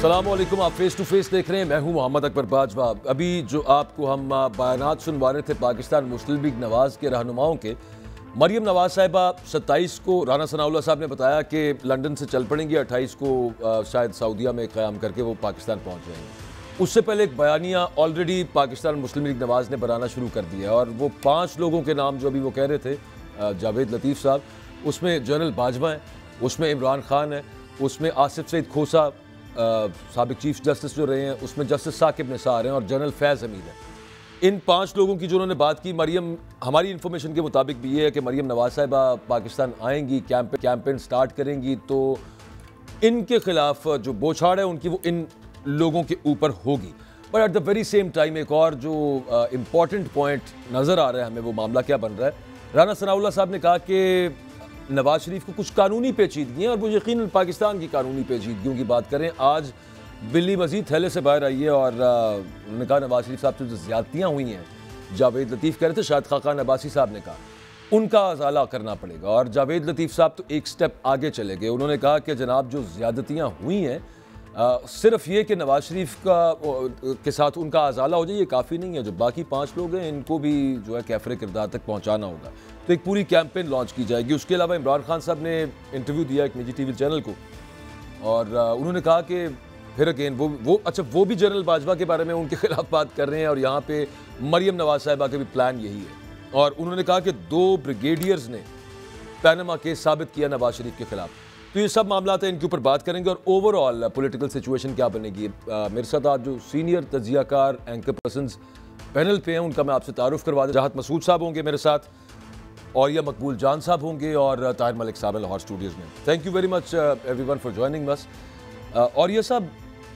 अस्सलामुअलैकुम, आप face to face देख रहे हैं। मैं हूं मोहम्मद अकबर बाजवा। अभी जो आपको हम बयानात सुनवा रहे थे पाकिस्तान मुस्लिम लीग नवाज़ के रहनुमाओं के, मरियम नवाज साहिबा 27 को राना सनाउल्लाह साहब ने बताया कि लंदन से चल पड़ेंगी, 28 को शायद सऊदीया में क़याम करके वो पाकिस्तान पहुँच जाएंगे। उससे पहले एक बयानिया ऑलरेडी पाकिस्तान मुस्लिम लीग नवाज़ ने बनाना शुरू कर दिया है और वो 5 लोगों के नाम जो अभी वो कह रहे थे, जावेद लतीफ़ साहब, उसमें जनरल बाजवा हैं, उसमें इमरान खान है, उसमें आसिफ सईद खोसा साबिक चीफ जस्टिस जो रहे हैं, उसमें जस्टिस साकिब निसार हैं और जनरल फैज़ हमीद है। इन 5 लोगों की जो उन्होंने बात की, मरियम, हमारी इन्फॉर्मेशन के मुताबिक भी ये है कि मरियम नवाज साहिबा पाकिस्तान आएंगी, कैंपेन स्टार्ट करेंगी, तो इनके खिलाफ जो बौछाड़ है उनकी वो इन लोगों के ऊपर होगी। But at the very same time एक और जो इम्पॉर्टेंट पॉइंट नज़र आ रहा है हमें, वो मामला क्या बन रहा है। राना सनाउल्लाह साहब ने कहा कि नवाज शरीफ को कुछ कानूनी पेचीदगियाँ, और वो यकीनन पाकिस्तान की कानूनी पेचीदगियों की बात करें। आज बिल्ली मजीद थैले से बाहर आई है और उन्होंने कहा नवाज शरीफ साहब से जो ज़्यादतियाँ हुई हैं, जावेद लतीफ़ कह रहे थे, शायद खाकान अब्बासी साहब ने कहा उनका अजाला करना पड़ेगा। और जावेद लतीफ़ साहब तो एक स्टेप आगे चले गए। उन्होंने कहा कि जनाब जो ज़्यादतियाँ हुई हैं, सिर्फ ये कि नवाज शरीफ के साथ उनका अजाला हो जाए ये काफ़ी नहीं है, जो बाकी 5 लोग हैं इनको भी जो है कैफरे किरदार तक पहुँचाना होगा। तो एक पूरी कैंपेन लॉन्च की जाएगी। उसके अलावा इमरान खान साहब ने इंटरव्यू दिया एक निजी टीवी चैनल को और उन्होंने कहा कि फिर अगेन वो भी जनरल बाजवा के बारे में उनके खिलाफ बात कर रहे हैं और यहाँ पे मरियम नवाज साहिबा के भी प्लान यही है। और उन्होंने कहा कि 2 ब्रिगेडियर्स ने पैनामा केस साबित किया नवाज शरीफ के खिलाफ। तो ये सब मामला है, इनके ऊपर बात करेंगे और ओवरऑल पॉलिटिकल सिचुएशन क्या बनेगी। मेरे साथ आज जो सीनियर तज्जियाकार एंकर पर्सन्स पैनल पे हैं उनका मैं आपसे तारुफ करवा दूं। राहत मसूद साहब होंगे मेरे साथ, और या मकबूल जान साहब होंगे और ताहिर मलिक साहब लाहौर स्टूडियोज़ में। Thank you very much everyone for joining us. और ये सब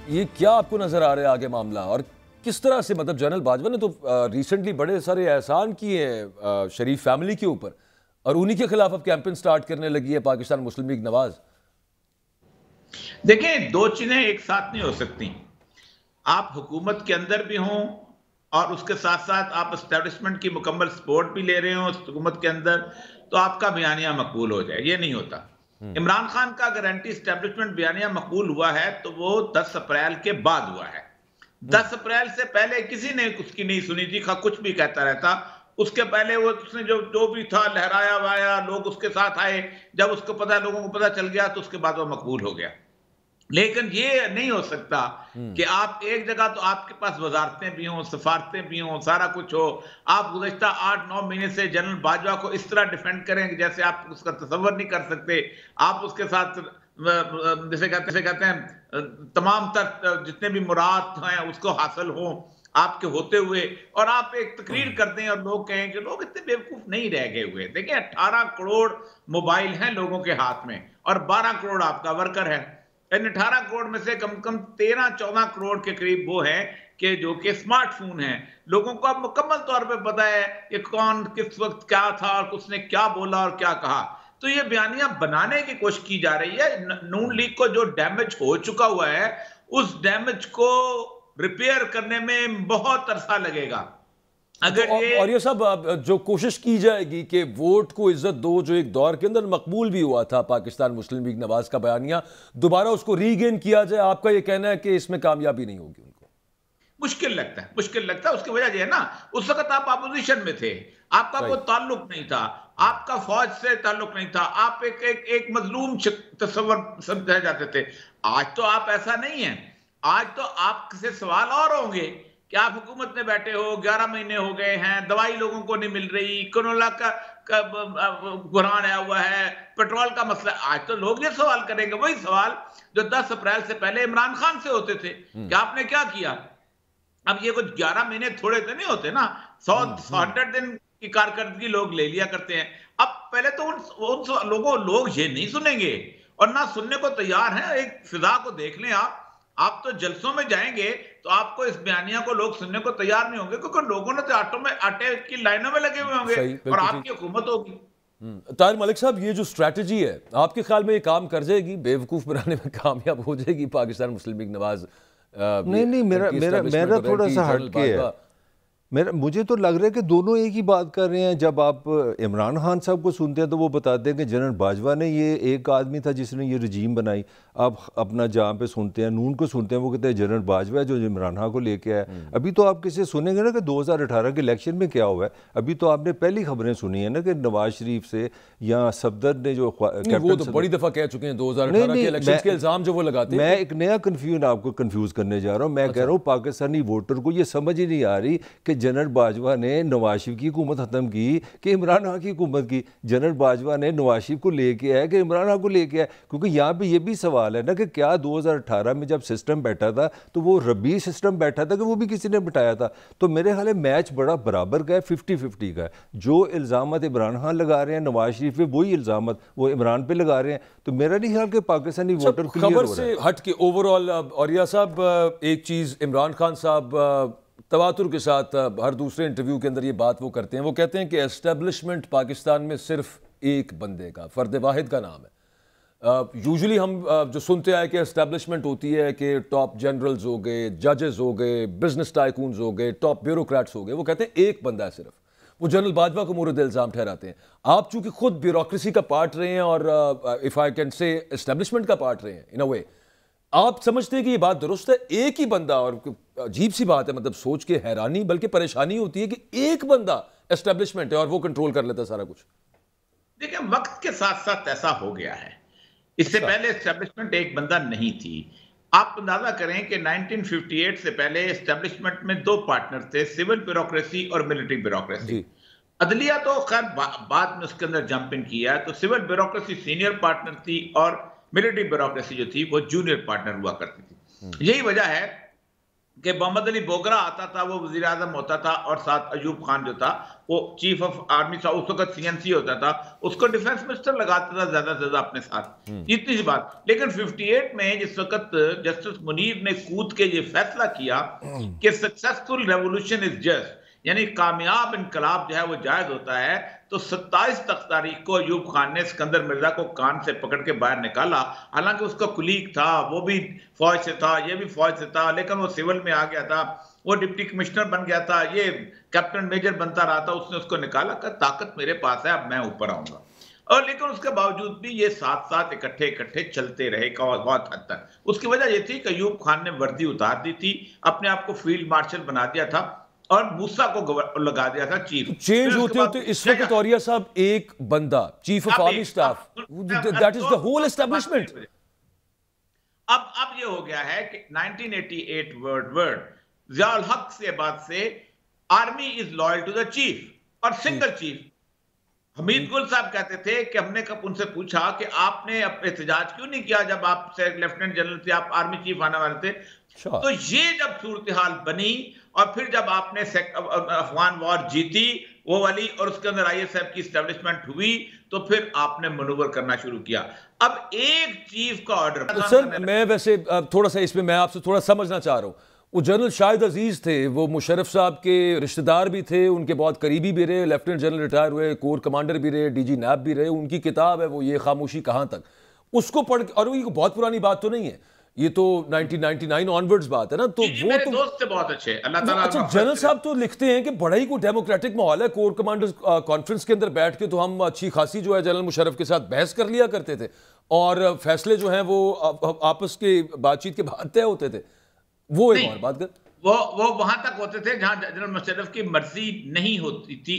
ये क्या आपको नज़र आ रहा है आगे मामला, और किस तरह से, मतलब जनरल बाजवा ने तो रिसेंटली बड़े सारे एहसान किए हैं शरीफ फैमिली के ऊपर, और उन्हीं के खिलाफ अब कैंपेन स्टार्ट करने लगी है पाकिस्तान मुस्लिम लीग नवाज। देखें, 2 चीजें एक साथ नहीं हो सकती। आप हुकूमत के अंदर भी हों और उसके साथ साथ आप एस्टेब्लिशमेंट की मुकम्मल सपोर्ट भी ले रहे हो हुकूमत के अंदर, तो आपका बयानिया मकबूल हो जाए, ये नहीं होता। इमरान खान का अगर एंटी एस्टेब्लिशमेंट बयानिया मकबूल हुआ है तो वो 10 अप्रैल के बाद हुआ है। 10 अप्रैल से पहले किसी ने उसकी नहीं सुनी थी, कुछ भी कहता रहता। उसके पहले वो उसने जो भी था लहराया वाया, लोग उसके साथ आए, जब उसको लोगों को पता चल गया तो उसके बाद वो मकबूल हो गया। लेकिन ये नहीं हो सकता कि आप एक जगह तो आपके पास वजारतें भी हों, सफारतें भी हों, सारा कुछ हो, आप गुज़श्ता 8-9 महीने से जनरल बाजवा को इस तरह डिफेंड करें जैसे आप उसका तसव्वुर नहीं कर सकते। आप उसके साथ जैसे कहते हैं तमाम तर जितने भी मुराद हैं उसको हासिल हो आपके होते हुए, और आप एक तकरीर करते हैं और लोग कहें कि लोग इतने बेवकूफ नहीं रह गए हुए। देखिए, 18 करोड़ मोबाइल हैं लोगों के हाथ में और 12 करोड़ आपका वर्कर है। इन 18 करोड़ में से कम से कम 13-14 करोड़ के करीब वो हैं कि जो कि स्मार्टफोन हैं। लोगों को अब मुकम्मल तौर पे पता है कि कौन किस वक्त क्या था और उसने क्या बोला और क्या कहा। तो ये बयानियां बनाने की कोशिश की जा रही है। नून लीग को जो डैमेज हो चुका हुआ है, उस डैमेज को रिपेयर करने में बहुत अरसा लगेगा। अगर और ये सब जो कोशिश की जाएगी कि वोट को इज्जत दो, जो एक दौर के अंदर मकबूल भी हुआ था पाकिस्तान मुस्लिम लीग नवाज का बयानिया, दोबारा उसको रीगेन किया जाए, आपका ये कहना है कि इसमें कामयाबी नहीं होगी? उनको मुश्किल लगता है। उसकी वजह यह है ना, उस वक्त आप अपोजिशन में थे, आपका कोई ताल्लुक नहीं था, आपका फौज से ताल्लुक नहीं था, आप एक मजलूम तस्वर समझे जाते थे। आज तो आप ऐसा नहीं है। आज तो आपसे सवाल और होंगे कि आप हुकूमत में बैठे हो, 11 महीने हो गए हैं, दवाई लोगों को नहीं मिल रही, कोरोना का बुरहान आया हुआ है, पेट्रोल का मसला। आज तो लोग ये सवाल करेंगे, वही सवाल जो 10 अप्रैल से पहले इमरान खान से होते थे कि आपने क्या किया। अब ये कुछ 11 महीने थोड़े तो नहीं होते ना, 100 दिन की कारकर्दगी लोग ले लिया करते हैं। अब पहले तो उन लोग ये नहीं सुनेंगे और ना सुनने को तैयार हैं। एक फिजा को देख लें आप तो जलसों में जाएंगे तो आपको इस बयानिया को लोग सुनने को तैयार नहीं होंगे, क्योंकि लोगों ने तो आटे की लाइनों में लगे हुए होंगे और आपकी हुकूमत होगी। ताहिर मलिक साहब, ये जो स्ट्रैटेजी है आपके ख्याल में ये काम कर जाएगी, बेवकूफ बनाने में कामयाब हो जाएगी पाकिस्तान मुस्लिम लीग नवाज? नहीं, मेरा थोड़ा सा हटके है। मुझे तो लग रहा है कि दोनों एक ही बात कर रहे हैं। जब आप इमरान खान साहब को सुनते हैं तो वो बताते हैं कि जनरल बाजवा ने ये एक आदमी था जिसने ये रजीम बनाई। आप अपना जहाँ पे सुनते हैं नून को सुनते हैं, वो कहते हैं जनरल बाजवा है जो इमरान खान को लेके आया। अभी तो आप किसी सुनेंगे ना कि 2018 के इलेक्शन में क्या हुआ है। अभी तो आपने पहली खबरें सुनी है ना कि नवाज शरीफ से या सफदर ने जो वो तो बड़ी दफा कह चुके हैं 2018 के इलेक्शन के इल्जाम जो वो लगाते हैं। मैं एक नया आपको कंफ्यूज करने जा रहा हूँ। मैं कह रहा हूँ पाकिस्तानी वोटर को ये समझ ही नहीं आ रही कि जनरल बाजवा ने नवाज शरीफ की हुकूमत ख़त्म की कि इमरान खान की हुकूमत की। जनरल बाजवा ने नवाज शरीफ को लेके आया कि इमरान खान को लेके आया? क्योंकि यहाँ पे ये भी सवाल है ना कि क्या 2018 में जब सिस्टम बैठा था तो वो रबी सिस्टम बैठा था कि वो भी किसी ने बिठाया था? तो मेरे ख्याल में मैच बड़ा बराबर का है, 50-50 का है। जो इल्ज़ामत इमरान खान लगा रहे हैं नवाज शरीफ पे, वही इल्ज़ामत वो इमरान पे लगा रहे हैं। तो मेरा नहीं ख्याल कि पाकिस्तानी वोटर खबर से हट के ओवरऑल औरिया साहब एक चीज़ इमरान खान साहब तवातुर के साथ हर दूसरे इंटरव्यू के अंदर ये बात वो करते हैं। वो कहते हैं कि एस्टेब्लिशमेंट पाकिस्तान में सिर्फ एक बंदे का, फर्द वाहिद का नाम है। यूजुअली हम जो सुनते आए कि एस्टेब्लिशमेंट होती है कि टॉप जनरल्स हो गए, जजेस हो गए, बिजनेस टाइकून्स हो गए, टॉप ब्यूरोक्रेट्स हो गए। वो कहते हैं एक बंदा है सिर्फ, वो जनरल बाजवा को मोरद इल्ज़ाम ठहराते हैं। आप चूंकि खुद ब्यूरोक्रेसी का पार्ट रहे हैं और if I can say establishment का पार्ट रहे हैं इन अ वे, आप समझते हैं कि ये बात दुरुस्त है? एक ही बंदा, और अजीब सी बात है, मतलब सोच के हैरानी बल्कि परेशानी होती है कि एक बंदा एस्टेब्लिशमेंट है और वो कंट्रोल कर लेता है सारा कुछ। देखिए, वक्त के साथ साथ ऐसा हो गया है। इससे पहले एस्टेब्लिशमेंट एक बंदा नहीं थी। आप अंदाजा करें कि 1958 से पहले एस्टेब्लिशमेंट में दो पार्टनर थे, सिविल ब्यूरोक्रेसी और मिलिट्री ब्यूरोक्रेसी। अदलिया तो खैर बाद में उसके अंदर जंप इन किया, तो सिविल ब्यूरोक्रेसी सीनियर पार्टनर थी और मिलिट्री ब्यूरोक्रेसी जो थी वो जूनियर पार्टनर हुआ करती थी। यही वजह है कि मोहम्मद अली बोगरा आता था, वो वजीर आजम होता था, और साथ अयूब खान जो था वो चीफ ऑफ आर्मी था, उस वक्त सीएनसी होता था, उसको डिफेंस मिनिस्टर लगाता था ज्यादा से ज्यादा अपने साथ। इतनी सी बात। लेकिन 58 में जिस वक्त जस्टिस मुनीर ने कूद के ये फैसला किया कि सक्सेसफुल रेवोल्यूशन इज जस्ट, यानी कामयाब इनकलाब जो है वो जायज होता है, तो 27 तारीख को अयूब खान ने सिकंदर मिर्जा को कान से पकड़ के बाहर निकाला। हालांकि उसका कुलीग था, वो भी फौज से था, ये भी फौज से था, लेकिन वो सिविल में आ गया था, वो डिप्टी कमिश्नर बन गया था, ये कैप्टन मेजर बनता रहा था। उसने उसको निकाला, कहा ताकत मेरे पास है, अब मैं ऊपर आऊंगा। और लेकिन उसके बावजूद भी ये साथ साथ इकट्ठे चलते रहे बहुत हद तक। उसकी वजह ये थी कि अयूब खान ने वर्दी उतार दी थी, अपने आप को फील्ड मार्शल बना दिया था और मूसा को लगा दिया था चीफ। चेंज होते होते इस वक्त औरिया साहब एक बंदा chief of army staff, that is the whole establishment. अब ये हो गया है कि 1988 वर्ड ज़ियाउल हक से बाद से army is loyal to the chief और सिंगल चीफ। हमीद गुल साहब कहते थे कि हमने कब उनसे पूछा कि आपने एहतजाज क्यों नहीं किया जब आप लेफ्टिनेंट जनरल थे, आप आर्मी चीफ आने वाले थे। तो ये जब सूरत हाल बनी और फिर जब आपने अफगान वॉर जीती वो वाली, और उसके अंदर आईएसएफ की एस्टेब्लिशमेंट हुई, तो फिर आपने मनूवर करना शुरू किया। अब एक चीफ का ऑर्डर। सर मैं वैसे थोड़ा सा इसमें मैं आपसे थोड़ा समझना चाह रहा हूँ। वो जनरल शाहिद अजीज थे, वो मुशर्रफ साहब के रिश्तेदार भी थे, उनके बहुत करीबी भी रहे, लेफ्टिनेंट जनरल रिटायर हुए, कोर कमांडर भी रहे, डीजी नैब भी रहे। उनकी किताब है वो ये खामोशी कहाँ तक, उसको पढ़, और ये बहुत पुरानी बात तो नहीं है, ये तो 1999 ऑनवर्ड्स बात है ना। तो वो मेरे दोस्त से बहुत अच्छे, अल्लाह ताला। अच्छा, जनरल साहब तो लिखते हैं कि बड़ा ही कोई डेमोक्रेटिक माहौल है, कोर कमांडर्स कॉन्फ्रेंस के अंदर बैठ के तो हम अच्छी खासी जो है जनरल मुशर्रफ के साथ बहस कर लिया करते थे और फैसले जो हैं वो आपस के बातचीत के बाद तय होते थे। वो एक और बात कर, वो वहां तक होते थे जहां जनरल मुशर्रफ की मर्जी नहीं होती थी,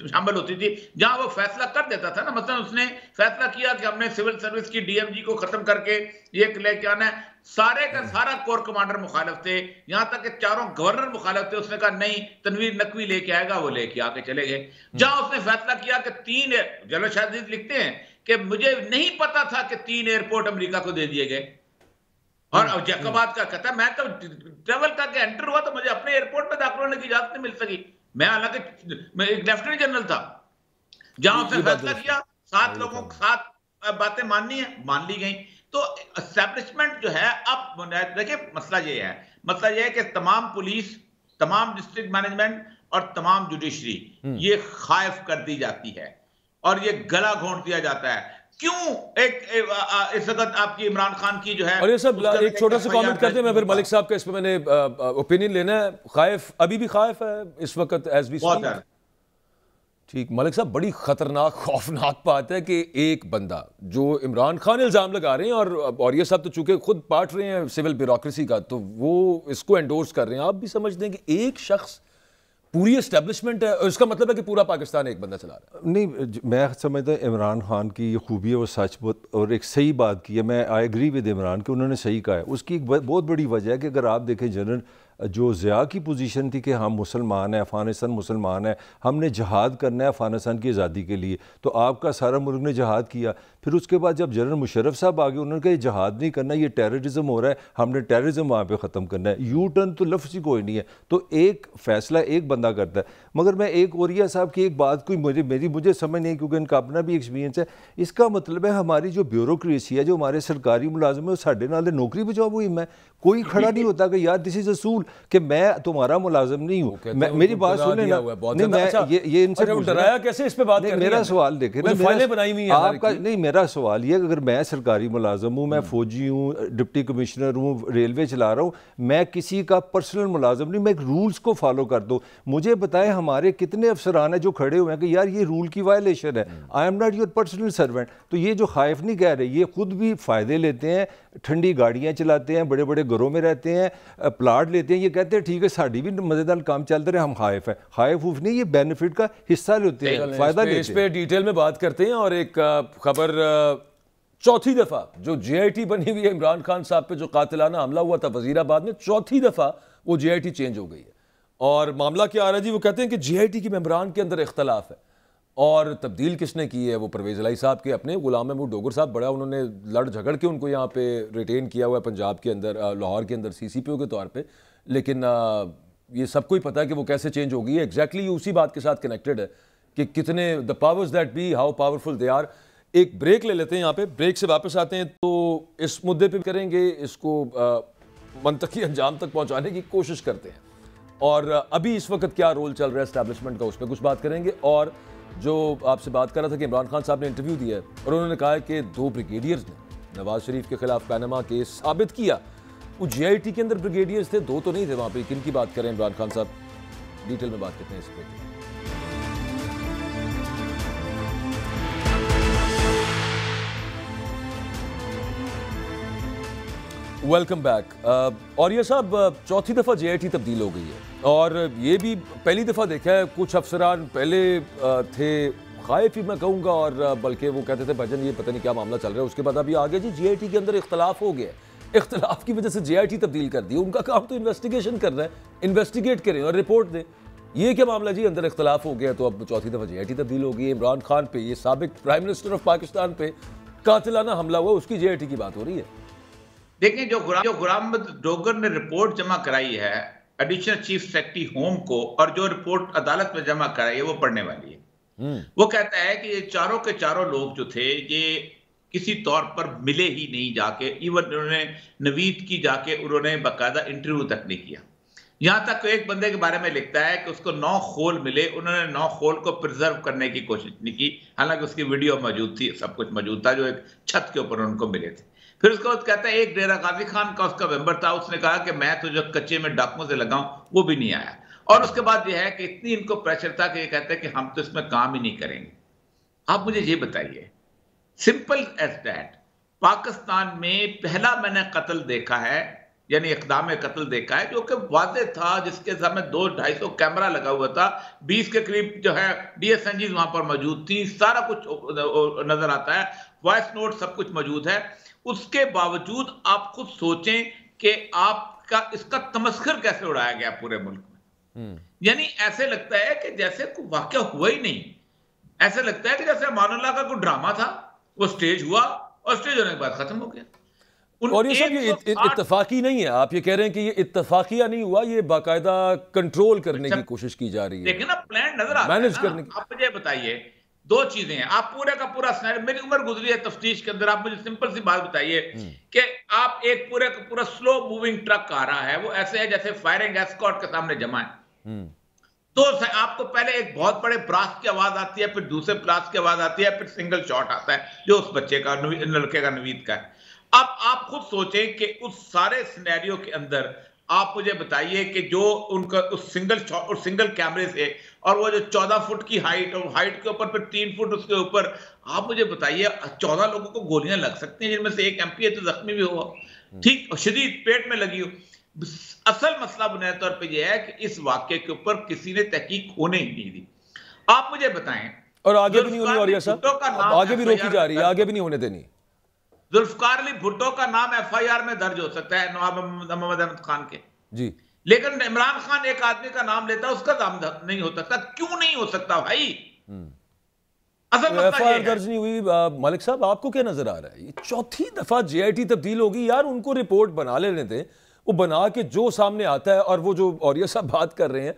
शामिल होती थी, जहां वो फैसला कर देता था ना। मतलब उसने फैसला किया कि हमने सिविल सर्विस की डीएमजी को खत्म करके ये लेके आना है, सारे का सारा कोर कमांडर मुखालिफ थे, यहां तक कि चारों गवर्नर मुखालिफ थे। उसने कहा नहीं, तनवीर नकवी लेके आएगा, वो लेके आके चले गए। जहां उसने फैसला किया कि जनरल शाहिद लिखते हैं कि मुझे नहीं पता था कि 3 एयरपोर्ट अमेरिका को दे दिए गए। और जैकबाद का कहता मैं तो ट्रेवल करके एंटर हुआ तो मुझे अपने एयरपोर्ट पे दाखिल होने की इजाजत नहीं मिल सकी। मैं हालांकि मैं एक लेफ्टिनेंट जनरल था। जहां उसने फैसला किया 7 लोगों को 7 बातें माननी है, मान ली गई। तो एस्टेब्लिशमेंट जो है, अब देखिए मसला ये है कि तमाम पुलिस, तमाम डिस्ट्रिक्ट मैनेजमेंट और तमाम जुडिशरी ये खाइफ कर दी जाती है और ये गला घोंट दिया जाता है। क्यों इस वक्त आपकी इमरान खान की जो है। और ये सब एक छोटा सा कमेंट करते हैं, मैं फिर मलिक साहब का इस पे मैंने ओपिनियन लेना है। खाइफ अभी भी खाइफ है इस वक्त एज वी स्पीक? ठीक, मलिक साहब बड़ी खतरनाक खौफनाक बात है कि एक बंदा जो इमरान खान इल्ज़ाम लगा रहे हैं और ये सब तो चूंकि खुद पार्ट रहे हैं सिविल ब्यूरोक्रेसी का, तो वो इसको एंडोर्स कर रहे हैं। आप भी समझते हैं कि एक शख्स पूरी एस्टेब्लिशमेंट है, इसका मतलब है कि पूरा पाकिस्तान एक बंदा चला रहा है? नहीं, मैं समझता हूँ इमरान खान की ये खूबी है, वो सच और एक सही बात की है। मैं आई एग्री विद इमरान कि उन्होंने सही कहा है। उसकी एक बहुत बड़ी वजह है कि अगर आप देखें जनरल जो ज़िया की पोजीशन थी कि हम मुसलमान हैं, अफ़गानिस्तान मुसलमान है, हमने जहाद करना है अफ़गानिस्तान की आज़ादी के लिए, तो आपका सारा मुल्क ने जहाद किया। फिर उसके बाद जब जनरल मुशर्रफ साहब आ गए, उन्होंने कहा ये जहाद नहीं करना, ये टेररिज्म हो रहा है, हमने टेररिज्म वहाँ पे ख़त्म करना है। यू टर्न तो लफ्ज़ ही कोई नहीं है, तो एक फ़ैसला एक बंदा करता है। मगर मैं एक औरिया साहब की एक बात कोई मुझे समझ नहीं, क्योंकि इनका अपना भी एक्सपीरियंस है। इसका मतलब है हमारी जो ब्यूरोक्रेसी है, जो हमारे सरकारी मुलाजिम है, वो साढ़े नाल नौकरी बचाओ हुई। मैं कोई खड़ा नहीं होता कि यार दिस इज़ असूल कि मैं तुम्हारा मुलाजिम नहीं हूँ। मेरी बात सुन लेना, नहीं मैं ये इनसे डराया कैसे इस पे बात कर रही है? मेरा सवाल देखे ना, फाइलें बनाई हुई हैं आपका नहीं, मेरा सवाल ये अगर मैं सरकारी मुलाजिम हूँ, मैं फौजी हूँ, डिप्टी कमिश्नर हूँ, रेलवे चला रहा हूँ, मैं किसी का पर्सनल मुलाजिम नहीं, मैं एक रूल्स को फॉलो कर दूँ। मुझे बताएं हमारे कितने अफसरान हैं जो खड़े हुए हैं कि यार ये रूल की वायलेशन है, I am not your personal servant. तो ये जो खाइफ नहीं कह रहे, ये खुद भी फ़ायदे लेते हैं, ठंडी गाड़ियाँ चलाते हैं, बड़े बड़े घरों में रहते हैं, प्लाट लेते हैं, ये कहते हैं ठीक है साड़ी भी मज़ेदार काम चलते रहे, हम खाइफ है। खाइफ उफ नहीं, ये बेनिफिट का हिस्सा लेते हैं, फ़ायदा लेते हैं। इस पे डिटेल में बात करते हैं। और एक खबर, चौथी दफ़ा जो JIT बनी हुई है इमरान खान साहब पे, जो कातिलाना हमला हुआ था वजीराबाद में, चौथी दफ़ा वो JIT चेंज हो गई है। और मामला क्या आ रहा है जी? वो कहते हैं कि JIT की मेंबरान के अंदर इख्तलाफ है, और तब्दील किसने की है? वो परवेज़ इलाही साहब के अपने गुलाम महमूद डोगर साहब, बड़ा उन्होंने लड़ झगड़ के उनको यहाँ पे रिटेन किया हुआ है पंजाब के अंदर, लाहौर के अंदर CCPO के तौर पे। लेकिन ये सबको ही पता है कि वो कैसे चेंज हो गई है। एग्जैक्टली उसी बात के साथ कनेक्टेड है कि कितने the powers that be, how powerful they are. एक ब्रेक ले लेते हैं यहाँ पे, ब्रेक से वापस आते हैं तो इस मुद्दे पे करेंगे, इसको मंतकी अंजाम तक पहुँचाने की कोशिश करते हैं। और अभी इस वक्त क्या रोल चल रहा है एस्टैब्लिशमेंट का, उस पर कुछ बात करेंगे। और जो आपसे बात कर रहा था कि इमरान खान साहब ने इंटरव्यू दिया है और उन्होंने कहा है कि 2 ब्रिगेडियर्स ने नवाज शरीफ के खिलाफ पैनामा केस साबित किया। वो JIT के अंदर ब्रिगेडियर्स थे, 2 तो नहीं थे वहाँ पे। किन की बात करें इमरान खान साहब? डिटेल में बात करते हैं इस पर। Welcome back. और ये साहब चौथी दफ़ा JIT तब्दील हो गई है, और ये भी पहली दफ़ा देखा है। कुछ अफसरान पहले थे खाइफ ही मैं कहूँगा, और बल्कि वो कहते थे भजन ये पता नहीं क्या मामला चल रहा है। उसके बाद अभी आगे जी JIT के अंदर इख्तलाफ हो गया, इख्तलाफ की वजह से JIT तब्दील कर दी। उनका काम तो इन्वेस्टिगेशन कर रहा है, इन्वेस्टिगेट करें और रिपोर्ट दें। ये क्या मामला जी? अंदर इख्तलाफ हो गया तो अब चौथी दफ़ा JIT तब्दील हो गई। इमरान खान पे, ये साबिक प्राइम मिनिस्टर ऑफ पाकिस्तान पे कातिलाना हमला हुआ, उसकी JIT की बात हो रही है। देखिए, जो गुलाम डोगर ने रिपोर्ट जमा कराई है एडिशनल चीफ सेक्रेटरी होम को, और जो रिपोर्ट अदालत में जमा कराई है वो पढ़ने वाली है। वो कहता है कि ये चारों के चारों लोग जो थे, ये किसी तौर पर मिले ही नहीं जाके, इवन उन्होंने नवीद की जाके उन्होंने बाकायदा इंटरव्यू तक नहीं किया। यहां तक एक बंदे के बारे में लिखता है कि उसको 9 खोल मिले, उन्होंने 9 खोल को प्रिजर्व करने की कोशिश नहीं की, हालांकि उसकी वीडियो मौजूद थी, सब कुछ मौजूद था, जो एक छत के ऊपर उनको मिले थे। फिर उसके बाद कहता है एक डेरा गाजी खान का उसका मेंबर था, उसने कहा कि मैं तो जो कच्चे में डाकुओं से लगाऊं, वो भी नहीं आया। और उसके बाद यह है कि इतनी इनको प्रेशर था कि ये कहते हैं कि हम तो इसमें काम ही नहीं करेंगे। आप मुझे ये बताइए, सिंपल एज दैट, पाकिस्तान में पहला मैंने कत्ल देखा है, यानी इक़दाम कत्ल देखा है, जो कि वाज़ेह था, जिसके सामने 200-250 कैमरा लगा हुआ था, 20 के करीब जो है DSNGs वहां पर मौजूद थी, सारा कुछ नजर आता है, वॉइस नोट सब कुछ मौजूद है। उसके बावजूद आप खुद सोचें कि आपका इसका तमस्खुर कैसे उड़ाया गया पूरे मुल्क में। यानी ऐसे लगता है कि जैसे कोई वाकया हुआ ही नहीं, ऐसे लगता है कि जैसे अमानुल्लाह का कोई ड्रामा था, वो स्टेज हुआ और स्टेज होने के बाद खत्म हो गया। और ये सब ये इत्तफाकी नहीं है, आप ये कह रहे हैं कि ये इत्तफाकिया नहीं हुआ, ये बाकायदा कंट्रोल करने की कोशिश की जा रही है, लेकिन ना प्लान नजर आता है, मैनेज करने की। आप मुझे बताइए, 2 चीजें हैं, आप पूरे का पूरा सिनेरियो, मेरी उम्र गुजरी है तफ्तीश के अंदर, आप मुझे सिंपल सी बात बताइए कि आप एक पूरे का पूरा स्लो मूविंग ट्रक आ रहा है, वो ऐसे है जैसे फायरिंग एस्कॉर्ट के सामने जमा है। तो आपको पहले एक बहुत बड़े ब्लास्ट की आवाज आती है, फिर दूसरे ब्लास्ट की आवाज आती है, फिर सिंगल शॉट आता है जो उस बच्चे का, लड़के का, नवीद का है। अब आप खुद सोचें कि उस सारे सिनेरियो के अंदर आप मुझे बताइए कि जो उनका उस सिंगल शॉट और सिंगल कैमरे से, और वो जो 14 फुट की हाइट, और हाइट के ऊपर फिर 3 फुट उसके ऊपर, आप मुझे बताइए 14 लोगों को गोलियां लग सकती हैं, जिनमें से एक एमपीए तो जख्मी भी हुआ, ठीक, और शदीद पेट में लगी हो। असल मसला बुनियादी तौर पे यह है कि इस वाक्य के ऊपर किसी ने तहकीक होने ही नहीं दी। आप मुझे बताएं, और आगे भी नहीं होनी, और साहब आगे भी रोकी जा रही है, आगे भी नहीं होने देनी। जुल्फकार अली भुट्टो का नाम एफआईआर में दर्ज हो सकता है नवाब मोहम्मद अहमद खान के जी, लेकिन इमरान खान एक आदमी का नाम लेता है, उसका नाम नहीं हो सकता। क्यों नहीं हो सकता भाई? असल एफआईआर दर्ज नहीं हुई। मलिक साहब, आपको क्या नजर आ रहा है? ये चौथी दफा जेआईटी तब्दील होगी यार, उनको रिपोर्ट बना लेने थे, वो बना के जो सामने आता है, और वो जो औरिया साहब बात कर रहे हैं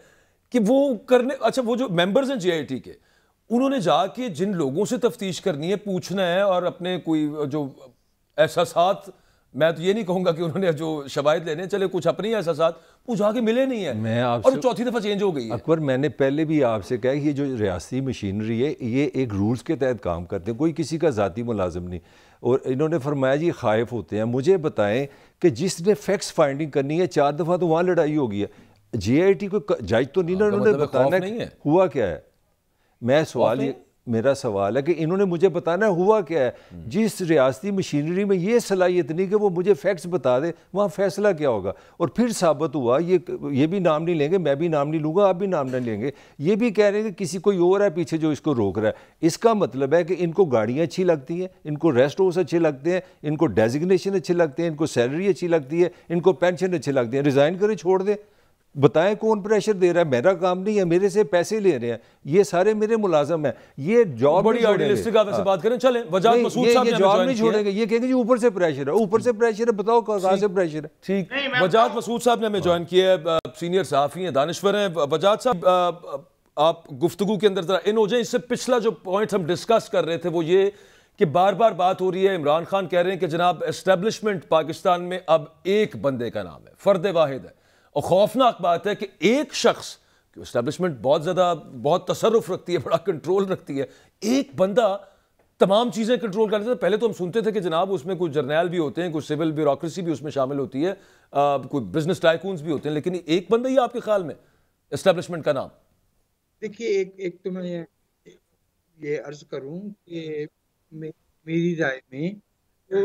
कि वो करने, अच्छा वो जो मेंबर्स हैं जेआईटी के, उन्होंने जाके जिन लोगों से तफ्तीश करनी है, पूछना है, और अपने कोई जो एहसासात, मैं तो ये नहीं कहूंगा कि उन्होंने जो शवाहिद लेने, चले कुछ अपनी एहसासात, वो जाके मिले नहीं है, मैं और चौथी दफा चेंज हो गई है। अकबर, मैंने पहले भी आपसे कहा कि ये जो रियासती मशीनरी है, ये एक रूल्स के तहत काम करते हैं, कोई किसी का ज़ाती मुलाजिम नहीं। और इन्होंने फरमाया जी खाइफ होते हैं। मुझे बताएं कि जिसने फैक्ट्स फाइंडिंग करनी है, 4 दफ़ा तो वहाँ लड़ाई हो गई है, जेआईटी को जज तो नहीं ना उन्होंने बताना हुआ क्या है। मैं सवाल ये, मेरा सवाल है कि इन्होंने मुझे बताना हुआ क्या है। जिस रियासती मशीनरी में ये सलाहियत नहीं कि वो मुझे फैक्ट्स बता दे, वहाँ फैसला क्या होगा। और फिर साबित हुआ, ये भी नाम नहीं लेंगे, मैं भी नाम नहीं लूँगा, आप भी नाम नहीं लेंगे, ये भी कह रहे हैं कि किसी कोई और है पीछे जो इसको रोक रहा है। इसका मतलब है कि इनको गाड़ियाँ अच्छी लगती हैं, इनको रेस्ट हाउस अच्छे लगते हैं, इनको डेजिग्नेशन अच्छे लगते हैं, इनको सैलरी अच्छी लगती है, इनको पेंशन अच्छी लगती है। रिज़ाइन करें, छोड़ दें। बताएं कौन प्रेशर दे रहा है? मेरा काम नहीं है, मेरे से पैसे ले रहे हैं, ये सारे मेरे मुलाजम हैं। ये जॉब बड़ी आइडियलिस्टिक आप ऐसे बात करें, चलें वजाहत मसूद साहब ने जॉब नहीं छोड़ेंगे, ये कहेंगे जी ऊपर से प्रेशर है, ऊपर से प्रेशर है, बताओ कहां से प्रेशर है। ठीक, वजाहत मसूद साहब ने हमें ज्वाइन किया है, सीनियर सहाफी हैं, दानिश्वर हैं। वजाहत साहब, आप गुफ्तगू के अंदर जरा इन हो जाए। इससे पिछला जो पॉइंट हम डिस्कस कर रहे थे वो ये कि बार बार बात हो रही है, इमरान खान कह रहे हैं कि जनाब एस्टेब्लिशमेंट पाकिस्तान में अब एक बंदे का नाम है, फर्द वाहिद है, और खौफनाक बात है कि एक शख्स, एस्टेब्लिशमेंट बहुत तसर्रुफ रखती है, बड़ा कंट्रोल रखती है, एक बंदा तमाम चीज़ें कंट्रोल कर लेता है। पहले तो हम सुनते थे कि जनाब उसमें कुछ जर्नैल भी होते हैं, कुछ सिविल ब्यूरोक्रेसी भी उसमें शामिल होती है, कुछ बिजनेस टाइकून्स भी होते हैं, लेकिन एक बंदा ही आपके ख्याल में एस्टेब्लिशमेंट का नाम? देखिए, एक तो मैं ये अर्ज करूं कि मेरी राय में तो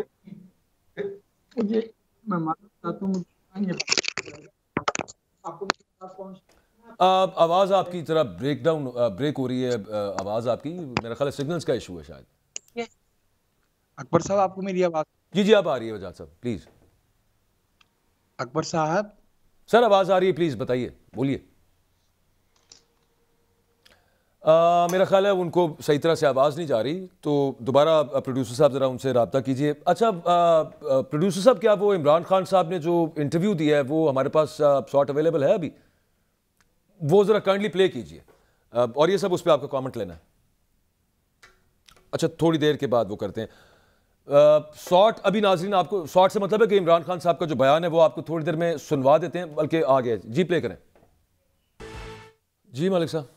मुझे, मैं मानना चाहता हूँ, आवाज आपकी जरा ब्रेक हो रही है, आवाज आपकी, मेरा ख्याल है सिग्नल्स का इशू है शायद। अकबर साहब, आपको मेरी आवाज? जी अब आ रही है वजाहत साहब, प्लीज। अकबर साहब, सर आवाज आ रही है, प्लीज बताइए, बोलिए। मेरा ख्याल है उनको सही तरह से आवाज़ नहीं जा रही, तो दोबारा प्रोड्यूसर साहब ज़रा उनसे रब्ता कीजिए। अच्छा प्रोड्यूसर साहब, क्या वो इमरान खान साहब ने जो इंटरव्यू दिया है वो हमारे पास शॉट अवेलेबल है अभी? वो ज़रा काइंडली प्ले कीजिए, और ये सब उस पर आपका कमेंट लेना है। अच्छा, थोड़ी देर के बाद वो करते हैं शॉट। अभी नाज़रीन, आपको शॉट से मतलब है कि इमरान खान साहब का जो बयान है वो आपको थोड़ी देर में सुनवा देते हैं, बल्कि आ गया जी, प्ले करें जी मलिक साहब।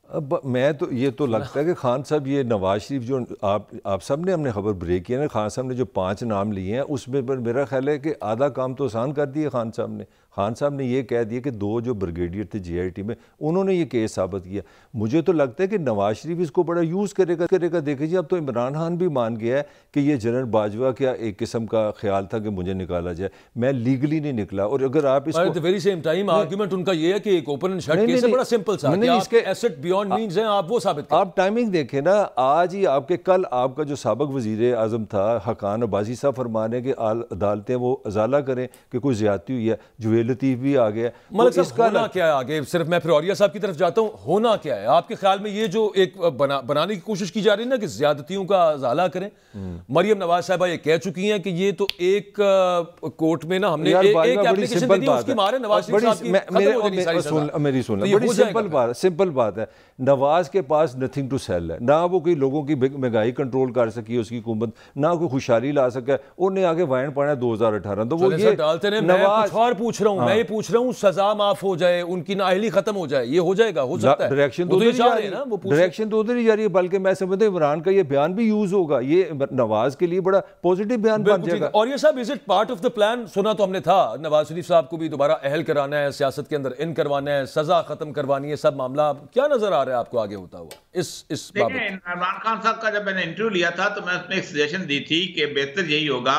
अब मैं तो ये तो लगता है कि खान साहब, ये नवाज शरीफ जो आप सब ने हमने खबर ब्रेक किया ना, खान साहब ने जो 5 नाम लिए हैं उसमें पर मेरा ख्याल है कि आधा काम तो आसान कर दिया खान साहब ने। खान साहब ने ये कह दिया कि 2 जो ब्रिगेडियर थे जेआईटी में, उन्होंने ये केस साबित किया। मुझे तो लगता है कि नवाज शरीफ इसको बड़ा यूज़ करेगा। देखिए जी, अब तो इमरान खान भी मान गया है कि ये जनरल बाजवा क्या एक किस्म का ख्याल था कि मुझे निकाला जाए, मैं लीगली नहीं निकला। और अगर आप इसको वेरी सेम टाइम आर्गुमेंट उनका ये है कि एक ओपन एंड शट केस है, बड़ा सिंपल सा, कि आपके एसेट बियॉन्ड मींस हैं, आप वो साबित करें। आप टाइमिंग देखें ना, आज ही आपके कल आपका जो साबिक वजीर आजम था हकान अब्बासी साहब फरमा रहे कि अदालतें वो अजाला करें कि कोई ज्यादती हुई है। जुवेल लतीफ भी आ गया। मलिक साहब, होना क्या है आगे? सिर्फ मैं फिर औरिया साहब की तरफ जाता हूं, होना क्या है आपके ख्याल में? ये जो एक बनाने की कोशिश की जा रही है ना कि ज्यादतियों का अजाला करें, मरियम नवाज साहबा ये कह चुकी हैं कि ये तो एक कोर्ट में ना हमने एक एप्लीकेशन दे दी, उसकी मार है नवाज शरीफ साहब की, मेरी सुन, बड़ी सिंपल बात है। नवाज के पास नथिंग टू सेल है, ना वो कोई लोगों की महंगाई कंट्रोल कर सकी उसकी हुकूमत, ना कोई खुशहाली ला सका, उन्हें आगे वाइन पाना 2018। तो वो ये डालते हैं। नवाज, मैं कुछ और पूछ रहा हूँ, मैं ये पूछ रहा हूँ सजा माफ हो जाए, उनकी नाअहली खत्म हो जाए, ये हो जाएगा? हो सकता है। डायरेक्शन तो उधर ही जा रही है, बल्कि मैं समझता हूँ इमरान का ये बयान भी यूज होगा, ये नवाज के लिए बड़ा पॉजिटिव बयान बन जाएगा। और ये सब is it part of the plan? सुना तो हमने था नवाज शरीफ साहब को भी दोबारा अहल कराना है, सियासत के अंदर इन करवाना है, सजा खत्म करवानी है, सब मामला क्या नजर आ रहा है आपको आगे होता हुआ इस बाबत? इमरान खान साहब का जब मैंने इंटरव्यू लिया था तो मैं उसमें एक सजेशन दी थी कि बेहतर यही होगा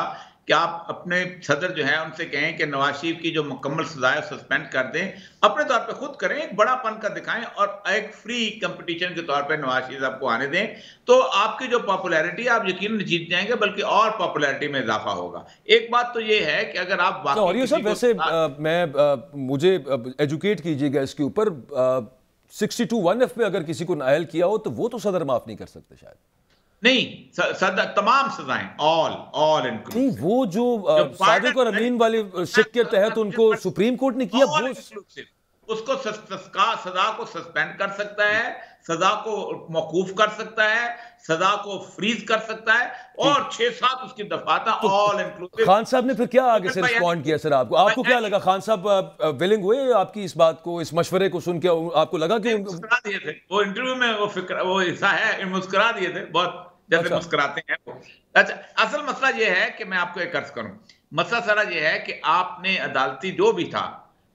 कि आप अपने सदर जो है उनसे कहें कि नवाज शरीफ की जो मुकम्मल सजा है सस्पेंड कर दें, अपने तौर पे खुद करें, एक बड़ापन का दिखाएं और एक फ्री कंपटीशन के तौर पे नवाज शरीफ आपको आने दें, तो आपकी जो पॉपुलैरिटी आप यकीनन जीत जाएंगे, बल्कि और पॉपुलैरिटी में इजाफा होगा। एक बात तो ये है कि अगर आप और ये सब वैसे मुझे एजुकेट कीजिएगा इसके ऊपर, 62(1)(f) पे अगर किसी को नाअहल किया हो तो वो तो सदर माफ नहीं कर सकते शायद? नहीं, सदा तमाम सजाएं, ऑल नहीं, वो जो सादिक और अमीन वाले शिक के तहत उनको सुप्रीम कोर्ट ने किया, वो उसको सजा को सस्पेंड कर सकता है, सजा को मौकूफ कर सकता है, सजा को फ्रीज कर सकता है, और 6-7 उसकी दफात ऑल इंक्लूसिव। खान साहब ने फिर क्या आगे से रिस्पॉन्ड किया? सर आपको क्या लगा? खान साहब विलिंग हुए आपकी इस बात को, इस मशवरे को सुन के? आपको लगा कि मुस्कुरा दिए थे वो इंटरव्यू में, वो हिस्सा है, मुस्कुरा दिए थे बहुत, जैसे मुस्कुराते हैं वो। अच्छा, असल मसला ये है कि मैं आपको एक अर्ज करूं, मसला सारा ये है कि आपने अदालती जो भी था,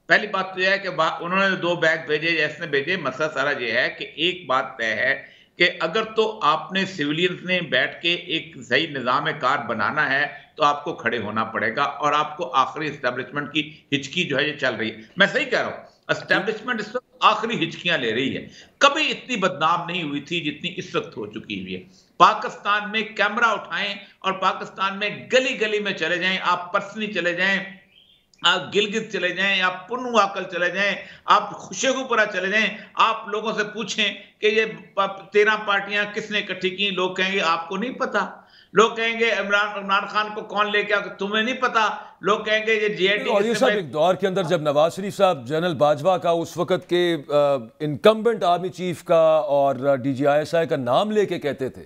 पहली बात तो यह है कि उन्होंने 2 बैग भेजे, ऐसे भेजे। मसला सारा ये है कि एक बात तय है कि अगर तो आपने सिविलियंस ने बैठ के एक सही निज़ाम कार बनाना है तो आपको खड़े होना पड़ेगा, और आपको आखिरी एस्टेब्लिशमेंट की हिचकी जो है ये चल रही है। मैं सही कह रहा हूँ, एस्टेब्लिशमेंट इस वक्त आखिरी हिचकियां ले रही है। कभी इतनी बदनाम नहीं हुई थी जितनी इस वक्त हो चुकी हुई है। पाकिस्तान में कैमरा उठाएं और पाकिस्तान में गली गली में चले जाएं, आप पर्सनली चले जाएं, आप गिलगित चले जाएं, आप पुन्नू आकल चले जाएं, आप खुशेगुपुरा चले जाएं, आप लोगों से पूछें कि ये 13 पार्टियां किसने इकट्ठी की, लोग कहेंगे आपको नहीं पता। लोग कहेंगे इमरान खान को कौन लेके आ, तुम्हें नहीं पता। लोग कहेंगे ये जीएडी। और ये सब एक दौर के अंदर जब नवाज शरीफ साहब जनरल बाजवा का, उस वक्त के इनकम्बेंट आर्मी चीफ का और DGISI का नाम लेके कहते थे,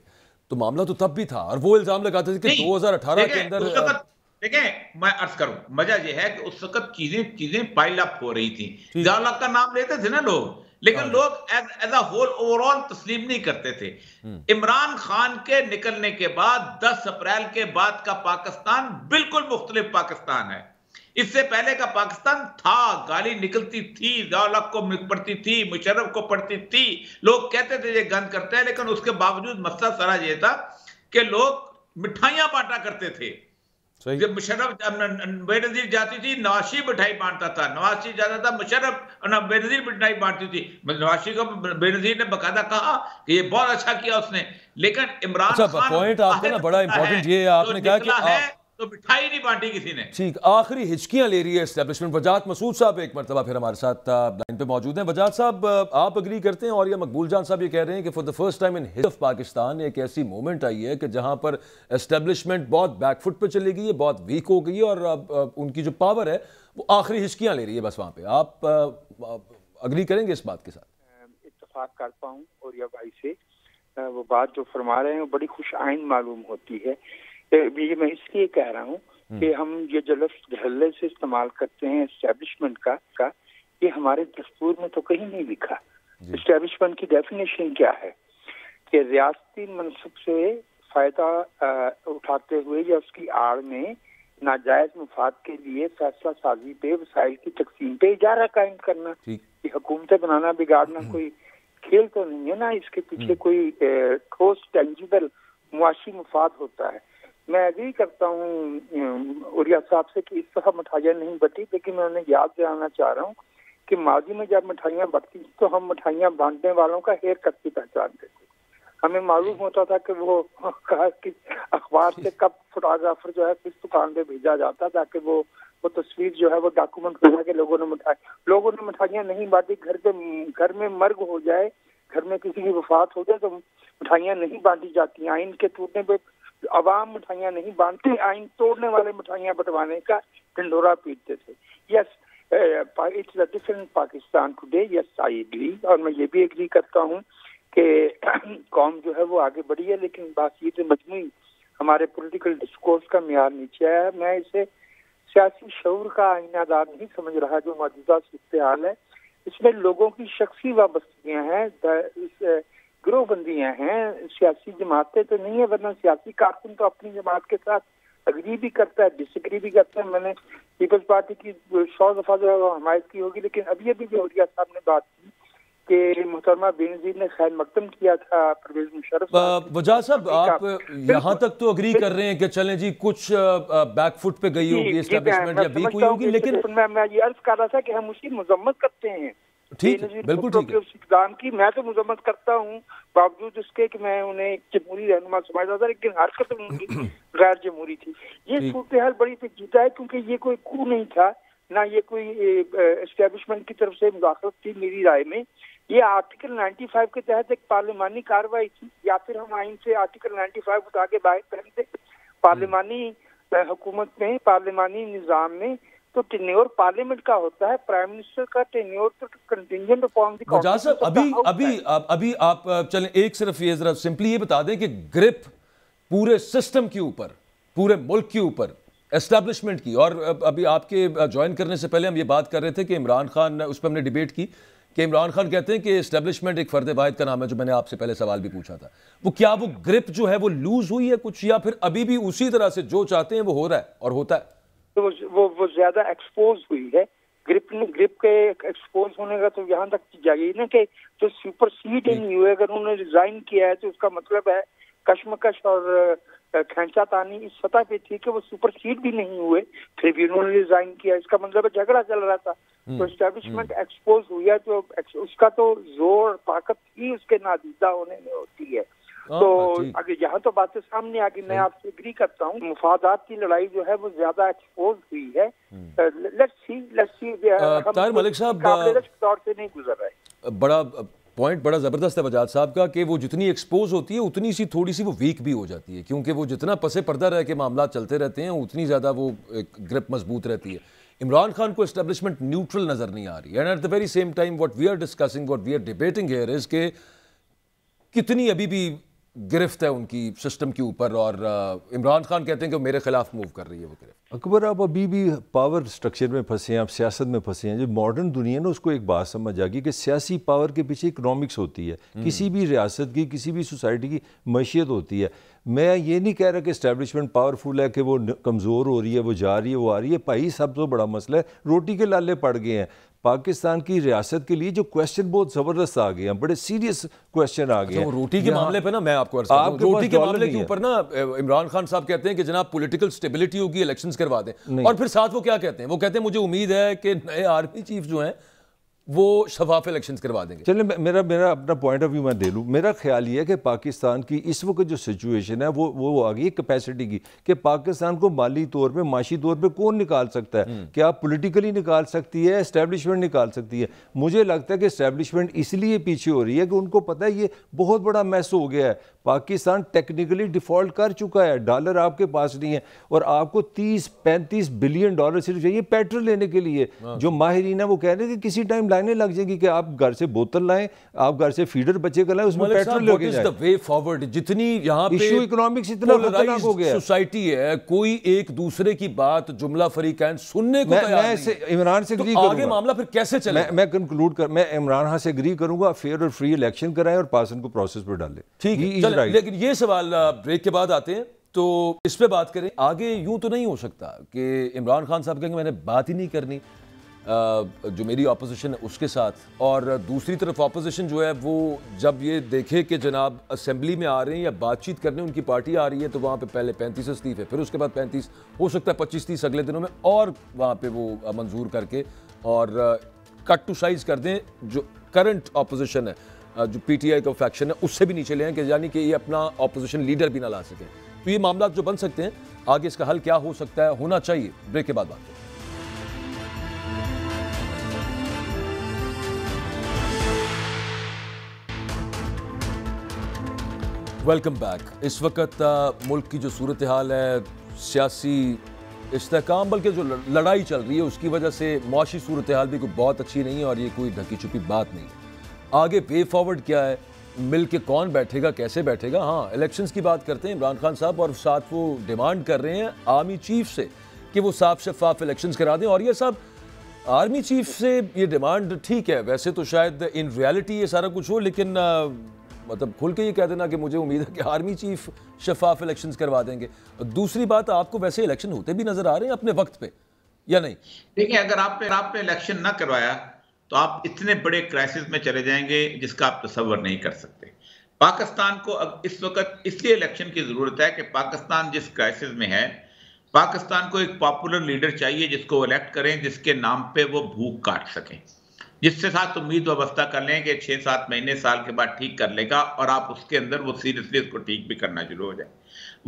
तो मामला तो तब भी था, और वो इल्जाम लगाते थे कि 2018 के अंदर। देखें, मैं अर्ज करूं, मजा यह है कि उस वक्त चीजें पाइल अप हो रही थी। ज़िया-उल-हक का नाम लेते थे ना लोग, लेकिन लोग एज अ होल ओवरऑल तस्लीम नहीं करते थे। इमरान खान के निकलने के बाद 10 अप्रैल के बाद का पाकिस्तान बिल्कुल मुख्तलिफ पाकिस्तान है। इससे पहले का पाकिस्तान था, गाली निकलती थी, ज़िया-उल-हक को पड़ती थी, मुशर्रफ को पड़ती थी, लोग कहते थे ये गंद करते हैं, लेकिन उसके बावजूद मसला सारा ये था कि लोग मिठाइयां बांटा करते थे। जब मुशर्रफ बेनजीर जाती थी, नवाज शरीफ मिठाई बांटता था, नवाज शरीफ जाता था, मुशर्रफ बेनजीर मिठाई बांटती थी। नवाज शरीफ को बेनजीर ने बकायदा कहा कि ये बहुत अच्छा किया उसने, लेकिन इमरान खान पॉइंट आपका ना बड़ा इंपॉर्टेंट ये आपने कहा कि तो मिठाई नहीं बांटी किसी ने। ठीक, आखिरी हिचकियां ले रही है एस्टेब्लिशमेंट। वजाहत मसूद साहब एक मरतबा फिर हमारे साथ लाइन पे मौजूद हैं। वजाहत साहब, आप अग्री करते हैं, और ये मकबूल जान साहब ये कह रहे हैं कि for the first time in history of Pakistan एक ऐसी मोमेंट आई है कि जहां पर एस्टेब्लिशमेंट बहुत बैकफुट पे चली गई है, बहुत वीक हो गई है, और उनकी जो पावर है वो आखिरी हिचकियां ले रही है बस वहां पे। आप अग्री करेंगे इस बात के साथ? इत्तेफाक करता हूँ, और या भाई से वो बात जो फरमा रहे हैं वो बड़ी खुश आइन मालूम होती है। ये मैं इसलिए कह रहा हूँ कि हम ये जो लफ्ज़ धड़ल्ले से इस्तेमाल करते हैं एस्टेब्लिशमेंट का, ये हमारे दस्तूर में तो कहीं नहीं लिखा। एस्टेब्लिशमेंट की डेफिनेशन क्या है कि रियासती मनसब से फ़ायदा उठाते हुए या उसकी आड़ में नाजायज़ मुफाद के लिए फैसला साजी पे वसाइल की तकसीम पे इजारा कायम करना। ये हुकूमतें बनाना बिगाड़ना कोई खेल तो नहीं है ना, इसके पीछे कोई ठोस टेंजिबल मुआशी मुफाद होता है। मैं एग्री करता हूँ उरिया साहब से कि इस दफा मिठाइयाँ नहीं बटी, लेकिन मैं उन्हें याद दिलाना चाह रहा हूँ कि माजी में जब मिठाइयाँ बटती तो हम मिठाइयाँ बांटने वालों का हेयर कट की पहचानते थे। हमें मालूम होता था कि वो कहा कि अखबार से कब फोटोग्राफर जो है किस दुकान पे भेजा जाता, ताकि वो तस्वीर जो है वो डॉक्यूमेंट हो जाए कि लोगों ने मिठाइयाँ नहीं बांटी। घर में मर्ग हो जाए, घर में किसी की वफात हो जाए तो मिठाइयाँ नहीं बांटी जाती। आइन के टूटने पे अवाम मिठाइयाँ नहीं बांटते, आइन तोड़ने वाले मिठाइयाँ बंटवाने का ढिंढोरा पीटते थे। Yes, it's a different Pakistan today, yes I agree. और मैं ये भी एग्री करता हूँ कि कौम जो है वो आगे बढ़ी है, लेकिन बातचीत मजमूई हमारे पॉलिटिकल डिस्कोर्स का मियार नीचे आया। मैं इसे सियासी शऊर का आईनादार नहीं समझ रहा जो मौजूदा सूरत हाल है। इसमें लोगों की शख्सी वाबस्तगियाँ हैं, गिरोहबंदियाँ हैं, सियासी जमातें तो नहीं है, वरना सियासी कारकुन तो अपनी जमात के साथ अग्री भी करता है, डिसएग्री भी करता है। मैंने पीपल्स पार्टी की 100 दफा जो है वो हमायत की होगी, लेकिन अभी जौहरिया साहब ने बात की कि मोहतरमा बेनज़ीर ने खैर मकदम किया था परवेज मुशर्रफ। वजाह साहब, आप यहाँ तक तो अग्री कर रहे हैं कि चलें जी कुछ बैकफुट पे गई होगी एस्टैब्लिशमेंट या वीक हुई होगी, लेकिन मैं ये अर्ज कर रहा था कि हम उसकी मजम्मत करते हैं। ठीक है, बिल्कुल ठीक है। इक़दाम की मैं तो मजम्मत करता हूँ, बावजूद उसके कि मैं उन्हें जमहूरी रहनुमा समझता था, लेकिन हरकत उनकी गैर जमहूरी थी। ये सूरत हाल बड़ी पेचीदा है, क्योंकि ये कोई कू नहीं था, ना ये कोई एस्टेब्लिशमेंट की तरफ से मुदाखलत थी। मेरी राय में ये आर्टिकल 95 के तहत एक पार्लिमानी कार्रवाई थी, या फिर हम आइन से आर्टिकल 95 उठा के बाहर पहनते। पार्लिमानी हुकूमत में, पार्लिमानी निज़ाम में तो टेन्योर पार्लियामेंट का होता है, प्राइम मिनिस्टर का टेन्योर तो कंटिंजेंट अपॉन द कॉन्स्टिट्यूशन। अभी आप चलें एक सिर्फ ये जरा सिंपली ये बता दें कि ग्रिप पूरे सिस्टम के ऊपर, पूरे मुल्क के ऊपर एस्टैब्लिशमेंट की, और अभी आपके ज्वाइन करने से पहले हम ये बात कर रहे थे कि इमरान खान, उस पर हमने डिबेट की कि इमरान खान कहते हैं कि एस्टैब्लिशमेंट एक फर्द वाहिद का नाम है, जो मैंने आपसे पहले सवाल भी पूछा था। वो क्या वो ग्रिप जो है वो लूज हुई है कुछ, या फिर अभी भी उसी तरह से जो चाहते हैं वो हो रहा है और होता है? तो वो ज्यादा एक्सपोज हुई है। ग्रिप के एक्सपोज होने का तो यहाँ तक जाइए ना कि जो सुपरसीड ही नहीं हुए। अगर उन्होंने रिजाइन किया है तो उसका मतलब है कशमकश और खैंचातानी इस सतह पे थी कि वो सुपरसीड भी नहीं हुए, फिर भी उन्होंने रिजाइन किया। इसका मतलब है झगड़ा चल रहा था, तो एस्टैब्लिशमेंट एक्सपोज हुई है, तो उसका तो जोर ताकत ही उसके नादीदा होने में होती है। तो अगर यहाँ तो बातें सामने आ गई, मैं आपसे एग्री करता हूँ, मुफादात की लड़ाई जो है वो ज्यादा एक्सपोज हुई है। लेट्स सी ताहिर मलिक साहब दौर से नहीं गुजर रहे। बड़ा पॉइंट बड़ा ज़बरदस्त है वजाद साहब का कि वो जितनी एक्सपोज होती है उतनी सी थोड़ी सी वो वीक भी हो जाती है, क्योंकि वो जितना पसे पर्दा रह के मामला चलते रहते हैं उतनी ज़्यादा वो ग्रिप मजबूत रहती है। इमरान खान को एस्टेब्लिशमेंट न्यूट्रल नज़र नहीं आ रही, and at the very same time what we are discussing, what we are debating here is के कितनी अभी भी गिरफ्त है उनकी सिस्टम के ऊपर, और इमरान खान कहते हैं कि वो मेरे खिलाफ मूव कर रही है वो गिरफ्त। अकबर, आप अभी भी पावर स्ट्रक्चर में फंसे हैं, आप सियासत में फंसे हैं। जो मॉडर्न दुनिया है ना, उसको एक बात समझ आ गई कि सियासी पावर के पीछे इकनॉमिक्स होती है, किसी भी रियासत की, किसी भी सोसाइटी की मैशियत होती है। मैं ये नहीं कह रहा कि इस्टेब्लिशमेंट पावरफुल है, कि वो कमज़ोर हो रही है, वो जा रही है, वो आ रही है। भाई सब तो बड़ा मसला है, रोटी के लाले पड़ गए हैं। पाकिस्तान की रियासत के लिए जो क्वेश्चन बहुत ज़बरदस्त आ गए हैं, बड़े सीरियस क्वेश्चन आ गए हैं। रोटी के मामले पे ना मैं आपको अर्ज करता हूं, रोटी के मामले के ऊपर ना इमरान खान साहब कहते हैं कि जनाब पॉलिटिकल स्टेबिलिटी होगी, इलेक्शंस करवा दें, और फिर साथ वो क्या कहते हैं, वो कहते हैं मुझे उम्मीद है कि नए आर्मी चीफ जो हैं वो शफाफ इलेक्शंस करवा देंगे। चलिए मेरा अपना पॉइंट ऑफ व्यू मैं दे लूँ। मेरा ख्याल ये है कि पाकिस्तान की इस वक्त जो सिचुएशन है वो आ गई है कैपेसिटी की, कि पाकिस्तान को माली तौर पे, माशी तौर पे कौन निकाल सकता है? क्या पॉलिटिकली निकाल सकती है, एस्टैब्लिशमेंट निकाल सकती है? मुझे लगता है कि एस्टैब्लिशमेंट इसलिए पीछे हो रही है कि उनको पता है ये बहुत बड़ा मैस हो गया है। पाकिस्तान टेक्निकली डिफॉल्ट कर चुका है, डॉलर आपके पास नहीं है, और आपको 30-35 बिलियन डॉलर सिर्फ चाहिए पेट्रोल लेने के लिए। जो माहिरीन है वो कह रहे हैं कि किसी टाइम लाइनें लग जाएगी कि आप घर से बोतल लाएं, आप घर से फीडर बच्चे का लाएं, उसमें पेट्रोल लेके जाएं। द वे फॉरवर्ड, जितनी यहाँ पे इशू इकोनॉमिक्स इतना खतरनाक हो गया है, सोसाइटी है, कोई एक दूसरे की बात जुमला फरीकैन सुनने को तैयार नहीं। इमरान से एग्री करूंगा, आगे मामला फिर कैसे चले? मैं कंक्लूड कर, मैं इमरान खान से एग्री करूंगा, फेयर और फ्री इलेक्शन कराएं और पासन को प्रोसेस पर डालें। ठीक है, लेकिन ये सवाल ब्रेक के बाद आते हैं, तो इस पे बात करें। आगे यूं तो नहीं हो सकता कि इमरान खान साहब कहेंगे मैंने बात ही नहीं करनी जो मेरी ऑपोजिशन है उसके साथ, और दूसरी तरफ ऑपोजिशन जो है वो जब ये देखे कि जनाब असेंबली में आ रहे हैं या बातचीत करने उनकी पार्टी आ रही है, तो वहाँ पे पहले 35 इस्तीफे, फिर उसके बाद 35, हो सकता है 25-30 अगले दिनों में, और वहाँ पे वो मंजूर करके और कट टू साइज कर दें जो करंट ऑपोजिशन है, जो पीटीआई का फैक्शन है, उससे भी नीचे ले आएं, कि यानी कि ये अपना ऑपोजिशन लीडर भी ना ला सकें। तो ये मामला जो बन सकते हैं, आगे इसका हल क्या हो सकता है, होना चाहिए, ब्रेक के बाद बात करें। Welcome back. इस वक्त मुल्क की जो सूरत हाल है, सियासी इस्तेहकाम बल्कि जो लड़ाई चल रही है उसकी वजह से मुआशी सूरत हाल भी कोई बहुत अच्छी नहीं है और ये कोई ढकी छुपी बात नहीं है। आगे वे फॉरवर्ड क्या है, मिल के कौन बैठेगा, कैसे बैठेगा। हाँ, इलेक्शंस की बात करते हैं इमरान खान साहब, और साथ वो डिमांड कर रहे हैं आर्मी चीफ से कि वो साफ शफाफ इलेक्शंस करा दें। और ये सब आर्मी चीफ से ये डिमांड ठीक है, वैसे तो शायद इन रियलिटी ये सारा कुछ हो, लेकिन मतलब खुल के ये कह देना कि मुझे उम्मीद है कि आर्मी चीफ शफाफ इलेक्शंस करवा देंगे। दूसरी बात, आपको वैसे इलेक्शन होते भी नजर आ रहे हैं अपने वक्त पे या नहीं? देखिए, अगर आपने इलेक्शन ना करवाया तो आप इतने बड़े क्राइसिस में चले जाएंगे जिसका आप तसव्वुर नहीं कर सकते। पाकिस्तान को इस वक्त इसलिए इलेक्शन की जरूरत है कि पाकिस्तान जिस क्राइसिस में है, पाकिस्तान को एक पॉपुलर लीडर चाहिए जिसको वो इलेक्ट करें, जिसके नाम पे वो भूख काट सकें, जिससे साथ उम्मीद वाबस्ता कर लें कि 6-7 महीने साल के बाद ठीक कर लेगा और आप उसके अंदर वो सीरियसली उसको ठीक भी करना शुरू हो जाए।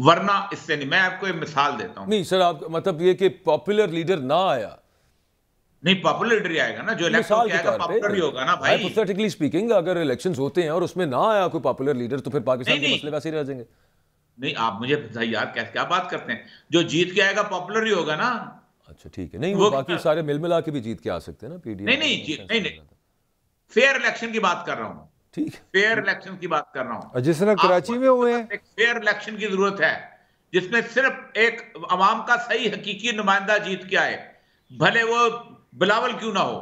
वरना इससे नहीं। मैं आपको एक मिसाल देता हूं। नहीं सर, आप मतलब ये कि पॉपुलर लीडर ना आया, नहीं, पॉपुलर लीडर ही आएगा ना, जो इलेक्शन आएगा पॉपुलर ही होगा ना भाई। हाइपोथेटिकली स्पीकिंग, अगर इलेक्शंस होते हैं और उसमें ना आया कोई पॉपुलर लीडर तो फिर पाकिस्तान के मसले वैसे ही रह जाएंगे। नहीं, आप मुझे बताइए यार, क्या बात करते हैं? जो जीत के आएगा पॉपुलर ही होगा ना। अच्छा ठीक है, नहीं वो बाकी सारे मिल मिला के भी जीत के आ सकते हैं ना पीडीएम। नहीं, फेयर इलेक्शन की बात कर रहा हूं। ठीक है, फेयर इलेक्शन की बात कर रहा हूं, जिस तरह कराची में हुए हैं। एक फेयर इलेक्शन की जरूरत है जिसमें सिर्फ एक अवाम का सही हकीकी नुमाइंदा जीत के आए, भले वो बिलावल क्यों ना हो।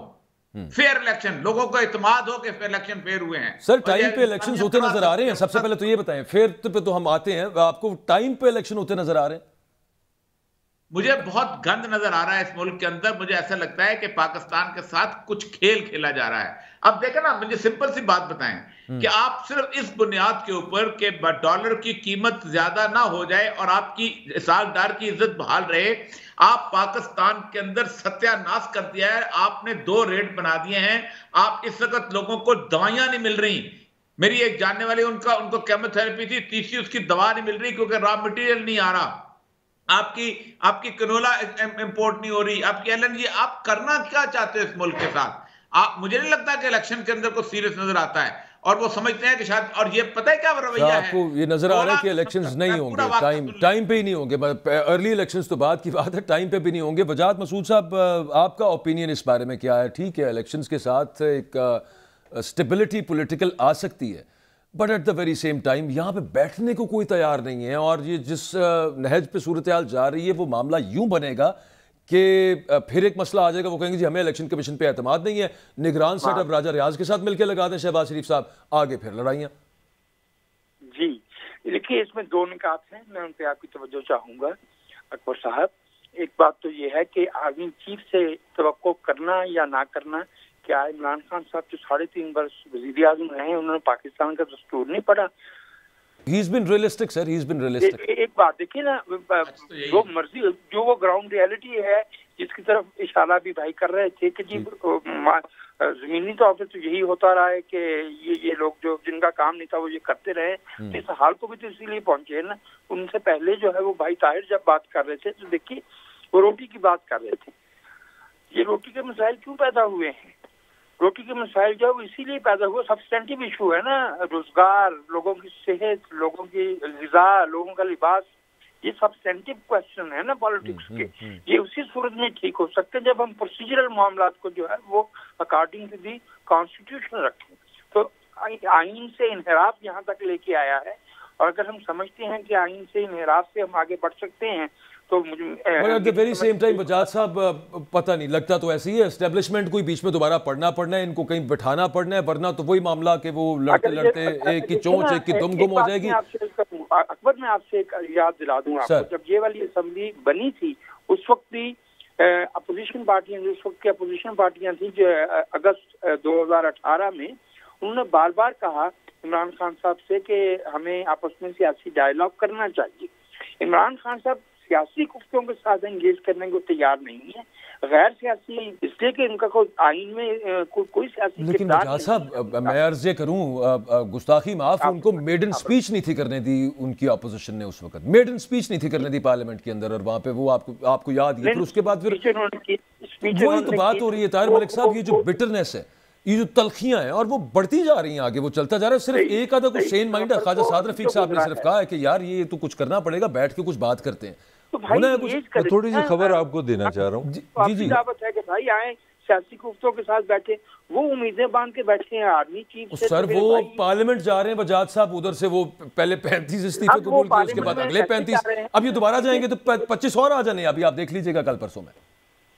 फेयर इलेक्शन, लोगों को इत्मीनान हो कि फेयर इलेक्शन फेयर हुए हैं। सर टाइम पे इलेक्शंस होते नजर आ रहे हैं? सबसे पहले तो ये बताएं, फेयर पे तो हम आते हैं, आपको टाइम पे इलेक्शन होते नजर आ रहे हैं? मुझे बहुत गंद नजर आ रहा है इस मुल्क के अंदर। मुझे ऐसा लगता है कि पाकिस्तान के साथ कुछ खेल खेला जा रहा है। अब देखें ना, मुझे सिंपल सी बात बताएं कि आप सिर्फ इस बुनियाद के ऊपर कि डॉलर की कीमत ज्यादा ना हो जाए और आपकी सालदार की इज्जत बहाल रहे, आप पाकिस्तान के अंदर सत्यानाश कर दिया है। आपने 2 रेट बना दिए हैं। आप इस वक्त लोगों को दवाइयां नहीं मिल रही। मेरी एक जानने वाली, उनको केमोथेरेपी थी, तीसरी उसकी दवा नहीं मिल रही क्योंकि रॉ मटेरियल नहीं आ रहा। आपकी कनोला इंपोर्ट नहीं हो रही, आपकी एलएनजी। आप करना क्या चाहते हो इस मुल्क के साथ? मुझे नहीं लगता कि इलेक्शन के अंदर को सीरियस नजर आता है और वो समझते हैं कि शायद, और ये पता है क्या रवैया है, आपको ये नजर आ रहा है कि इलेक्शंस नहीं होंगे, टाइम पे ही नहीं होंगे। अर्ली इलेक्शंस तो बाद की बात है, टाइम पे भी नहीं होंगे। वजाहत मसूद साहब, आपका ओपिनियन इस बारे में क्या है? ठीक है, इलेक्शंस के साथ एक स्टेबिलिटी पॉलिटिकल आ सकती है, but at the very same time यहाँ पे बैठने को कोई तैयार नहीं है। और ये जिस नहज पे सूरत हाल जा रही है, वो मामला यूं बनेगा कि फिर एक मसला आ जाएगा, वो कहेंगे जी हमें इलेक्शन कमीशन पे एतमाद नहीं है, निगरान सेटअप राजा रियाज के साथ मिलकर लगा दें शहबाज शरीफ साहब, आगे फिर लड़ाइयाँ। जी देखिए, इसमें 2 निकात हैं, मैं उन पर आपकी तवज्जो चाहूंगा अकबर साहब। एक बात तो ये है कि आर्मी चीफ से तवक्को करना या ना करना, क्या इमरान खान साहब जो 3.5 वर्ष वज़ीर आज़म रहे हैं, उन्होंने पाकिस्तान का दस्तूर नहीं पढ़ा? He's been realistic, sir. He's been realistic. एक बात देखिए ना, जो मर्जी, जो वो ग्राउंड रियलिटी है जिसकी तरफ इशारा भी भाई कर रहे थे कि जी जमीनी तौर पर तो यही होता रहा है कि ये लोग जो जिनका काम नहीं था वो ये करते रहे। इस हाल को भी तो इसीलिए पहुंचे ना। उनसे पहले जो है वो भाई ताहिर जब बात कर रहे थे तो देखिए वो रोटी की बात कर रहे थे। ये रोटी के मसाइल क्यों पैदा हुए हैं? रोटी के मसाइल जो इसीलिए पैदा हुआ, सब्सटेंटिव इशू है ना, रोजगार, लोगों की सेहत, लोगों की ग़िज़ा, लोगों का लिबास, ये सब्सटेंटिव क्वेश्चन है ना पॉलिटिक्स के। ये उसी सूरत में ठीक हो सकते हैं जब हम प्रोसीजरल मामलात को जो है वो अकॉर्डिंग टू दी कॉन्स्टिट्यूशन रखें। तो आइन से इनहराफ यहाँ तक लेके आया है, और अगर हम समझते हैं कि आइन से इनहराफ से हम आगे बढ़ सकते हैं तो मुझे eight the very same time वजाहत साहब, पता नहीं लगता तो ऐसे ही है, एस्टेब्लिशमेंट कोई बीच में दोबारा पढ़ना है, इनको कहीं बिठाना पड़ना है, वरना तो वही मामला कि वो लड़ते लड़ते एक की चोंच एक की दुम गुम हो जाएगी। अकबर, मैं आपसे एक याद दिला दूं आपको, जब ये वाली असेंबली बनी थी उस वक्त भी अपोजिशन पार्टियां, उस वक्त की अपोजिशन पार्टियां थी जो अगस्त 2018 में उन्होंने बार बार कहा इमरान खान साहब से कि हमें आपस में सियासी डायलॉग करना चाहिए। इमरान खान साहब सियासी कुफ्तों के साथ एंगेज करने को तैयार नहीं है, गैर सियासी, इसलिए कि इनका कोई आइन में कोई सियासी। लेकिन साहब मैं अर्ज ये करूं, गुस्ताखी माफ, उनको मेडन स्पीच नहीं थी करने दी उनकी अपोजिशन ने उस वक्त, मेडन स्पीच नहीं थी करने दी पार्लियामेंट के अंदर, और वहां पे वो आपको याद है, फिर उसके बाद फिर वही तो बात हो रही है ताहिर मलिक साहब, ये जो बिटरनेस है, ये जो तलखियां हैं, और वो बढ़ती जा रही हैं आगे, वो चलता जा रहा है। सिर्फ एक आधा कुछ सेन माइंड ख्वाजा साद रफीक साहब ने सिर्फ कहा है कि यार ये तो कुछ करना पड़ेगा, बैठ के कुछ बात करते हैं, तो भाई मैं थोड़ी सी खबर आपको देना चाह रहा हूँ। जी दावत है कि भाई आए, सियासी कुफ्तों के साथ बैठे, वो उम्मीदें बांध के बैठे हैं आर्मी चीफ से। सर वो पार्लियामेंट जा रहे हैं बजाज साहब, उधर से वो पहले 35 इस्तीफे कबूल किए, उसके बाद अगले 35, अब ये दोबारा जाएंगे तो 25 और आ जाने, अभी आप देख लीजिएगा कल परसों में।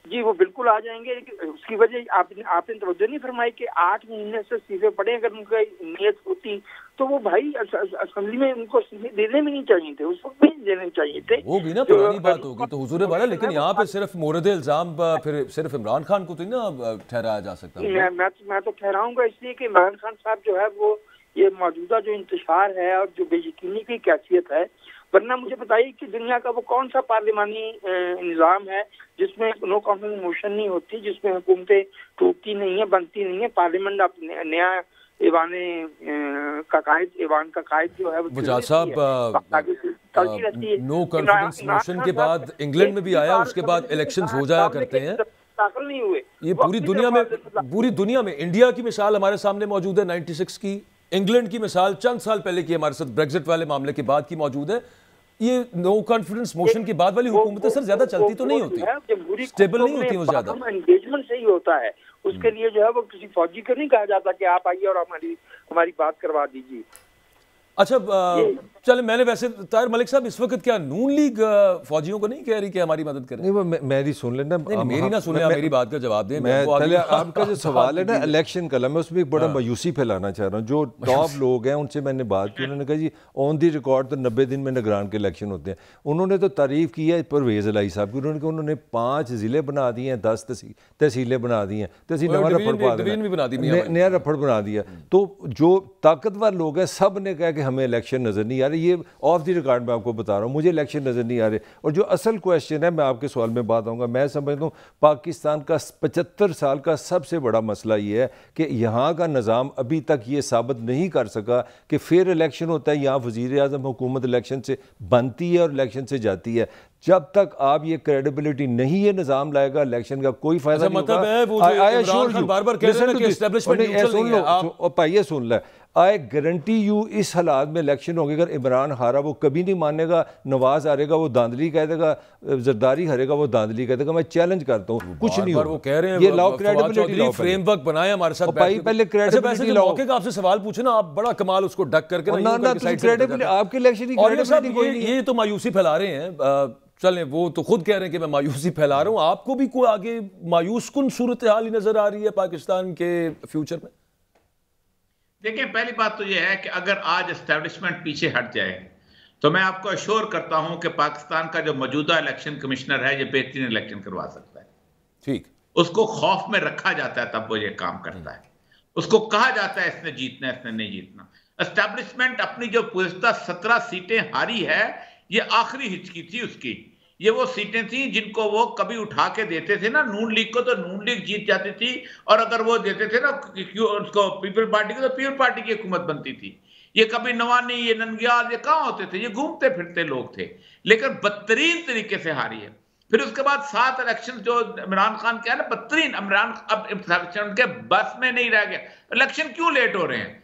जी वो बिल्कुल आ जाएंगे, लेकिन उसकी वजह आपने तवज्जो नहीं फरमाई कि 8 महीने से इस्तीफे पड़े, अगर उनका नियत होती तो वो भाई असेंबली में उनको इस्तीफे देने भी नहीं चाहिए थे, उस वक्त भी देने चाहिए थे। होगी ना, पुरानी बात होगी तो हुजूर वाला, लेकिन यहाँ पे सिर्फ मोरद इल्जाम फिर सिर्फ इमरान खान को तो ना ठहराया जा सकता। मैं तो ठहराऊंगा इसलिए कि इमरान खान साहब जो है वो ये मौजूदा जो इंतशार है और जो बेयकीनी की कैफियत है, वरना मुझे बताइए कि दुनिया का वो कौन सा पार्लिमानी निज़ाम है जिसमें नो कॉन्फिडेंस मोशन नहीं होती, जिसमें हुकूमतें टूटती नहीं है, बनती नहीं है, पार्लियामेंट अपने नया ईवान का कायद जो है वजाद साहब नो कॉन्फिडेंस मोशन के बाद इंग्लैंड में भी आया, उसके बाद इलेक्शंस हो जाया करते हैं, दाखिल नहीं हुए। ये पूरी दुनिया में इंडिया की मिसाल हमारे सामने मौजूद है 96 की, इंग्लैंड की मिसाल चंद साल पहले की हमारे साथ ब्रेक्जिट वाले मामले के बाद की मौजूद है। ये नो कॉन्फिडेंस मोशन के बाद वाली हुकूमतें सर ज्यादा चलती तो नहीं होती, स्टेबल नहीं होती वो ज्यादा, एंगेजमेंट सही होता है, उसके लिए जो है वो किसी फौजी को नहीं कहा जाता कि आप आइए और हमारी बात करवा दीजिए। अच्छा चले, मैंने वैसे ताहिर मलिक साहब इस वक्त क्या नून लीग फौजियों को नहीं कह रही कि हमारी मदद करें? नहीं मेरी सुन लेना, मेरी ना सुने, मेरी बात का जवाब दें। पहले आपका जो सवाल है ना इलेक्शन का, मैं उसमें एक बड़ा मायूसी फैलाना चाह रहा हूँ। जो टॉप लोग हैं उनसे मैंने बात की, उन्होंने कहा जी ऑन दी रिकॉर्ड तो 90 दिन में निगरान के इलेक्शन होते हैं। उन्होंने तो तारीफ की है परवेज़ इलाही साहब की, उन्होंने कहा उन्होंने 5 ज़िले बना दिए हैं, 10 तहसीलें बना दी हैं, तहसील नया रफड़ बना दिया। तो जो ताकतवर लोग हैं सब ने कहा कि हमें इलेक्शन नज़र नहीं आ रही, ये ऑफ द रिकॉर्ड मैं आपको बता रहा हूँ, मुझे इलेक्शन नज़र नहीं आ रहे। और जो असल क्वेश्चन है, मैं आपके सवाल में बात आऊँगा, मैं समझता हूँ पाकिस्तान का 75 साल का सबसे बड़ा मसला ये है कि यहाँ का निज़ाम अभी तक ये साबित नहीं कर सका कि फेयर इलेक्शन होता है, यहाँ वज़ीर आज़म हुकूमत इलेक्शन से बनती है और इलेक्शन से जाती है। जब तक आप ये क्रेडिबिलिटी नहीं ये निज़ाम लाएगा, इलेक्शन का कोई फायदा नहीं होगा। भाई सुन ले, आई गारंटी यू इस हालात में इलेक्शन होंगे, अगर इमरान हारा वो कभी नहीं मानेगा, नवाज हारेगा वो धांधली कह देगा, जरदारी हारेगा वो धांधली कह देगा। मैं चैलेंज करता हूँ, कुछ नहीं वो कह रहे हैं ये लाओ क्रेडिबिलिटी फ्रेमवर्क बनाया हमारे साथ, पहले क्रेडिबिलिटी लाओ। आपसे सवाल पूछे ना, आप बड़ा कमाल उसको ढक करके आपके इलेक्शन ये तो मायूसी फैला रहे हैं। चलें, वो तो खुद कह रहे हैं कि मैं मायूसी फैला रहा हूँ, आपको भी कोई आगे मायूस कुन सूरत हाल ही नजर आ रही है पाकिस्तान के फ्यूचर में? देखिए, पहली बात तो यह है कि अगर आज एस्टेब्लिशमेंट पीछे हट जाए तो मैं आपको अश्योर करता हूं कि पाकिस्तान का जो मौजूदा इलेक्शन कमिश्नर है ये बेहतरीन इलेक्शन करवा सकता है। ठीक, उसको खौफ में रखा जाता है तब वो ये काम करता है, उसको कहा जाता है इसने जीतना है, इसने नहीं जीतना। एस्टेब्लिशमेंट अपनी जो गुज़िश्ता 17 सीटें हारी है, ये आखिरी हिचकी थी उसकी। ये वो सीटें थी जिनको वो कभी उठा के देते थे ना नून लीग को, तो नून लीग जीत जाती थी, और अगर वो देते थे ना उसको पीपल पार्टी को, तो पीपल पार्टी की हुकूमत बनती थी। ये कभी नवानी, ये नंगियाल, ये कहाँ होते थे, ये घूमते फिरते लोग थे, लेकिन बदतरीन तरीके से हारी है। फिर उसके बाद 7 इलेक्शन जो इमरान खान के है ना, बदतरीन, इमरान अब इलेक्शन के बस में नहीं रह गया। इलेक्शन क्यों लेट हो रहे हैं?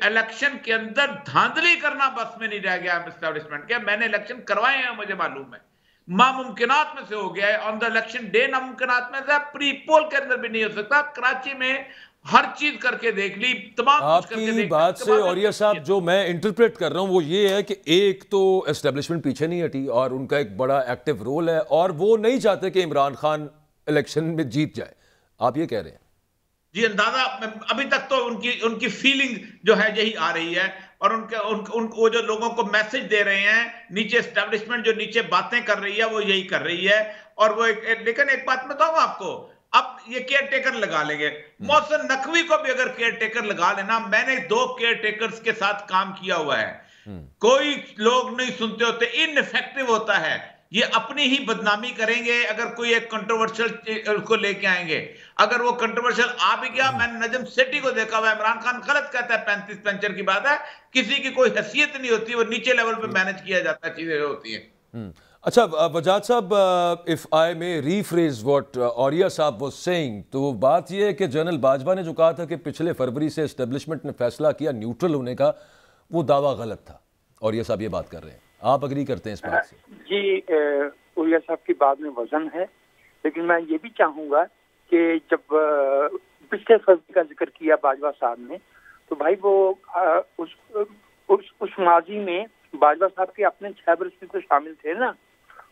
इलेक्शन के अंदर धांधली करना बस में नहीं रह गया एस्टेब्लिशमेंट के। मैंने इलेक्शन करवाए हैं, मुझे मालूम है, नामुमकिनात में से हो गया है, ऑन द इलेक्शन डे नामुमकिनात में से, प्री पोल के अंदर भी नहीं हो सकता। कराची में हर चीज करके देख ली, तमाम आपकी बात से औरिया साहब जो मैं इंटरप्रेट कर रहा हूं वो ये है कि एक तो एस्टेब्लिशमेंट पीछे नहीं हटी और उनका एक बड़ा एक्टिव रोल है, और वो नहीं चाहते कि इमरान खान इलेक्शन में जीत जाए, आप ये कह रहे हैं? जी, अंदाजा अभी तक तो उनकी फीलिंग जो है यही आ रही है, और वो जो लोगों को मैसेज दे रहे हैं नीचे, एस्टेब्लिशमेंट जो नीचे बातें कर रही है वो यही कर रही है। और वो लेकिन एक बात बताऊं आपको, अब ये केयर टेकर लगा लेंगे। मोहसिन नकवी को भी अगर केयर टेकर लगा लेना, मैंने 2 केयर टेकर्स के साथ काम किया हुआ है, कोई लोग नहीं सुनते होते, इनइफेक्टिव होता है, ये अपनी ही बदनामी करेंगे। अगर कोई एक कंट्रोवर्शियल उसको लेके आएंगे, अगर वो कंट्रोवर्शियल आ भी गया, मैंने नजम सेठी को देखा हुआ, इमरान खान गलत कहता है, 35 पेंचर की बात है, किसी की कोई हैसियत नहीं होती, वो नीचे लेवल पे मैनेज किया जाता है, चीजें होती हैं। अच्छा वजाद साहब, if I may rephrase what औरिया साहब वाज सेइंग, तो बात यह है कि जनरल बाजवा ने जो कहा था कि पिछले फरवरी से एस्टेब्लिशमेंट ने फैसला किया न्यूट्रल होने का, वो दावा गलत था। औरिया साहब ये बात कर रहे हैं, आप अग्री करते हैं इस बात से? जी, उरिया साहब की बात में वजन है, लेकिन मैं ये भी चाहूंगा कि जब पिछले फर्ज का जिक्र किया बाजवा साहब ने, तो भाई वो उस माजी में बाजवा साहब के अपने 6 बरस तो शामिल थे ना,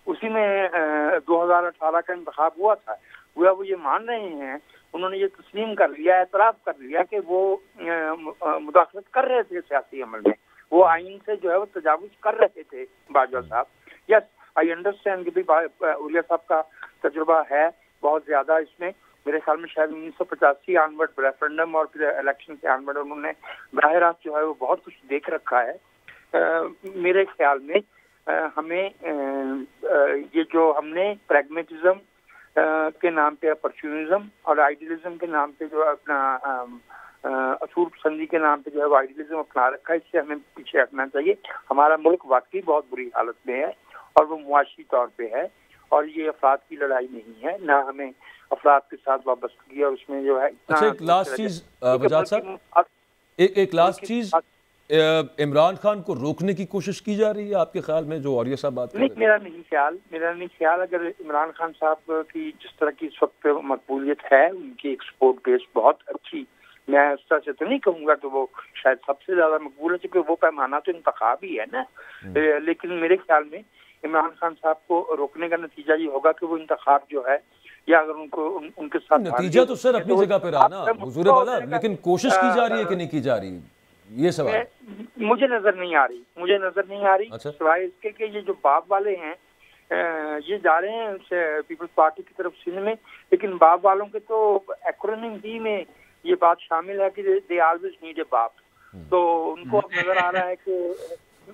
उसी में 2018 का इंतखाब हुआ था। वो ये मान रहे हैं, उन्होंने ये तस्लीम कर लिया, एतराफ कर लिया कि वो मुदाखलत कर रहे थे सियासी अमल में, वो आइन से जो है वो तजावुज कर रहे थे बाजवा साहब। यस, आई अंडरस्टैंड कि भाई उरिया साहब का तजुर्बा है बहुत ज्यादा इसमें। मेरे ख्याल में शायद 1985 आनवर्ड रेफरेंडम और फिर इलेक्शन से आनवर्ड उन्होंने बराह रास्त जो है वो बहुत कुछ देख रखा है। मेरे ख्याल में हमें ये जो हमने प्रैग्मेटिज्म के नाम पे अपॉर्चुनिज्म और आइडियलिज्म के नाम पे जो अपना असूल पसंदी के नाम पे जो है वो आइडियलिज्म अपना रखा है, इससे हमें पीछे हटना चाहिए। हमारा मुल्क वाकई बहुत बुरी हालत में है और वो मुआशी तौर पे है, और ये अफराद की लड़ाई नहीं है, ना हमें अफराद के साथ वाबस्तगी और उसमें जो है। अच्छा, एक लास्ट चीज वजाद साहब, एक लास्ट चीज, इमरान खान को रोकने की कोशिश की जा रही है आपके ख्याल में, जो औरिया साहब बात कर रहे हैं? मेरा नहीं ख्याल। अगर इमरान खान साहब की जिस तरह की इस वक्त मकबूलियत है, उनकी एक्सपोर्ट बेस बहुत अच्छी, मैं उस तरह से तो नहीं कहूँगा कि वो शायद सबसे ज्यादा मकबूल है, क्योंकि वो पैमाना तो इंतखाब ही है ना। लेकिन मेरे ख्याल में इमरान खान साहब को रोकने का नतीजा ये होगा कि वो इंतखाब जो है, या अगर उनको उनके साथ नतीजा तो सर अपनी जगह पे रहा ना हुजूर वाला, लेकिन कोशिश की जा रही है कि नहीं की जा रही, ये सवाल मुझे नजर नहीं आ रही। अच्छा। सिवाय इसके कि ये जो बाप वाले हैं ये जा रहे हैं पीपल्स पार्टी की तरफ सिंध में, लेकिन बाप वालों के तो एक्रोनिम ही में ये बात शामिल है कि दे ऑलवेज नीड ए बाप। तो उनको अब नजर आ रहा है कि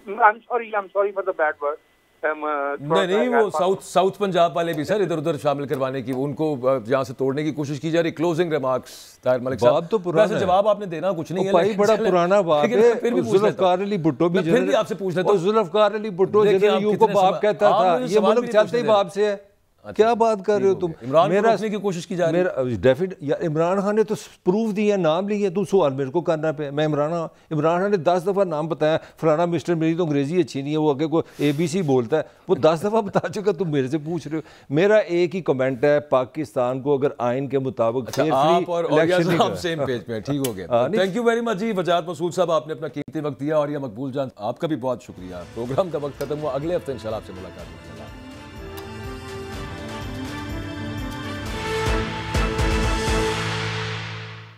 I am sorry for the bad word, नहीं वो साउथ पंजाब वाले भी सर इधर उधर शामिल करवाने की, उनको यहाँ से तोड़ने की कोशिश की जा रही। क्लोजिंग रिमार्क्स ताहिर मलिक साहब, तो पुराना जवाब आपने देना कुछ नहीं है, भाई बड़ा पुराना बात है। जुल्फ़िकार अली भुट्टो भी फिर भी आपसे पूछ लेता हूं, जुल्फ़िकार अली भुट्टो जनरल को बाप कहता था, ये मुल्क चलते ही बाप से है। क्या बात कर रहे हो तुम? मेरा की कोशिश की जा रही है। डेफिनेट यार, इमरान खान ने तो प्रूफ दिया, नाम लिए, तुम सवाल मेरे को करना पे। मैं इमरान खान ने 10 दफ़ा नाम बताया, फलाना मिस्टर, मेरी तो अंग्रेजी अच्छी नहीं है, वो आगे को ABC बोलता है, वो 10 दफ़ा बता चुका, तुम मेरे से पूछ रहे हो। मेरा एक ही कमेंट है, पाकिस्तान को अगर आइन के मुताबिक आप और सेम पेज पे, ठीक हो गया। थैंक यू वेरी मच जी वजाद मसूद साहब, आपने अपना कीमती वक्त दिया, और यह मकबूल जान आपका भी बहुत शुक्रिया। प्रोग्राम का वक्त खत्म हुआ, अगले हफ्ते इंशाल्लाह आपसे मुलाकात होगी।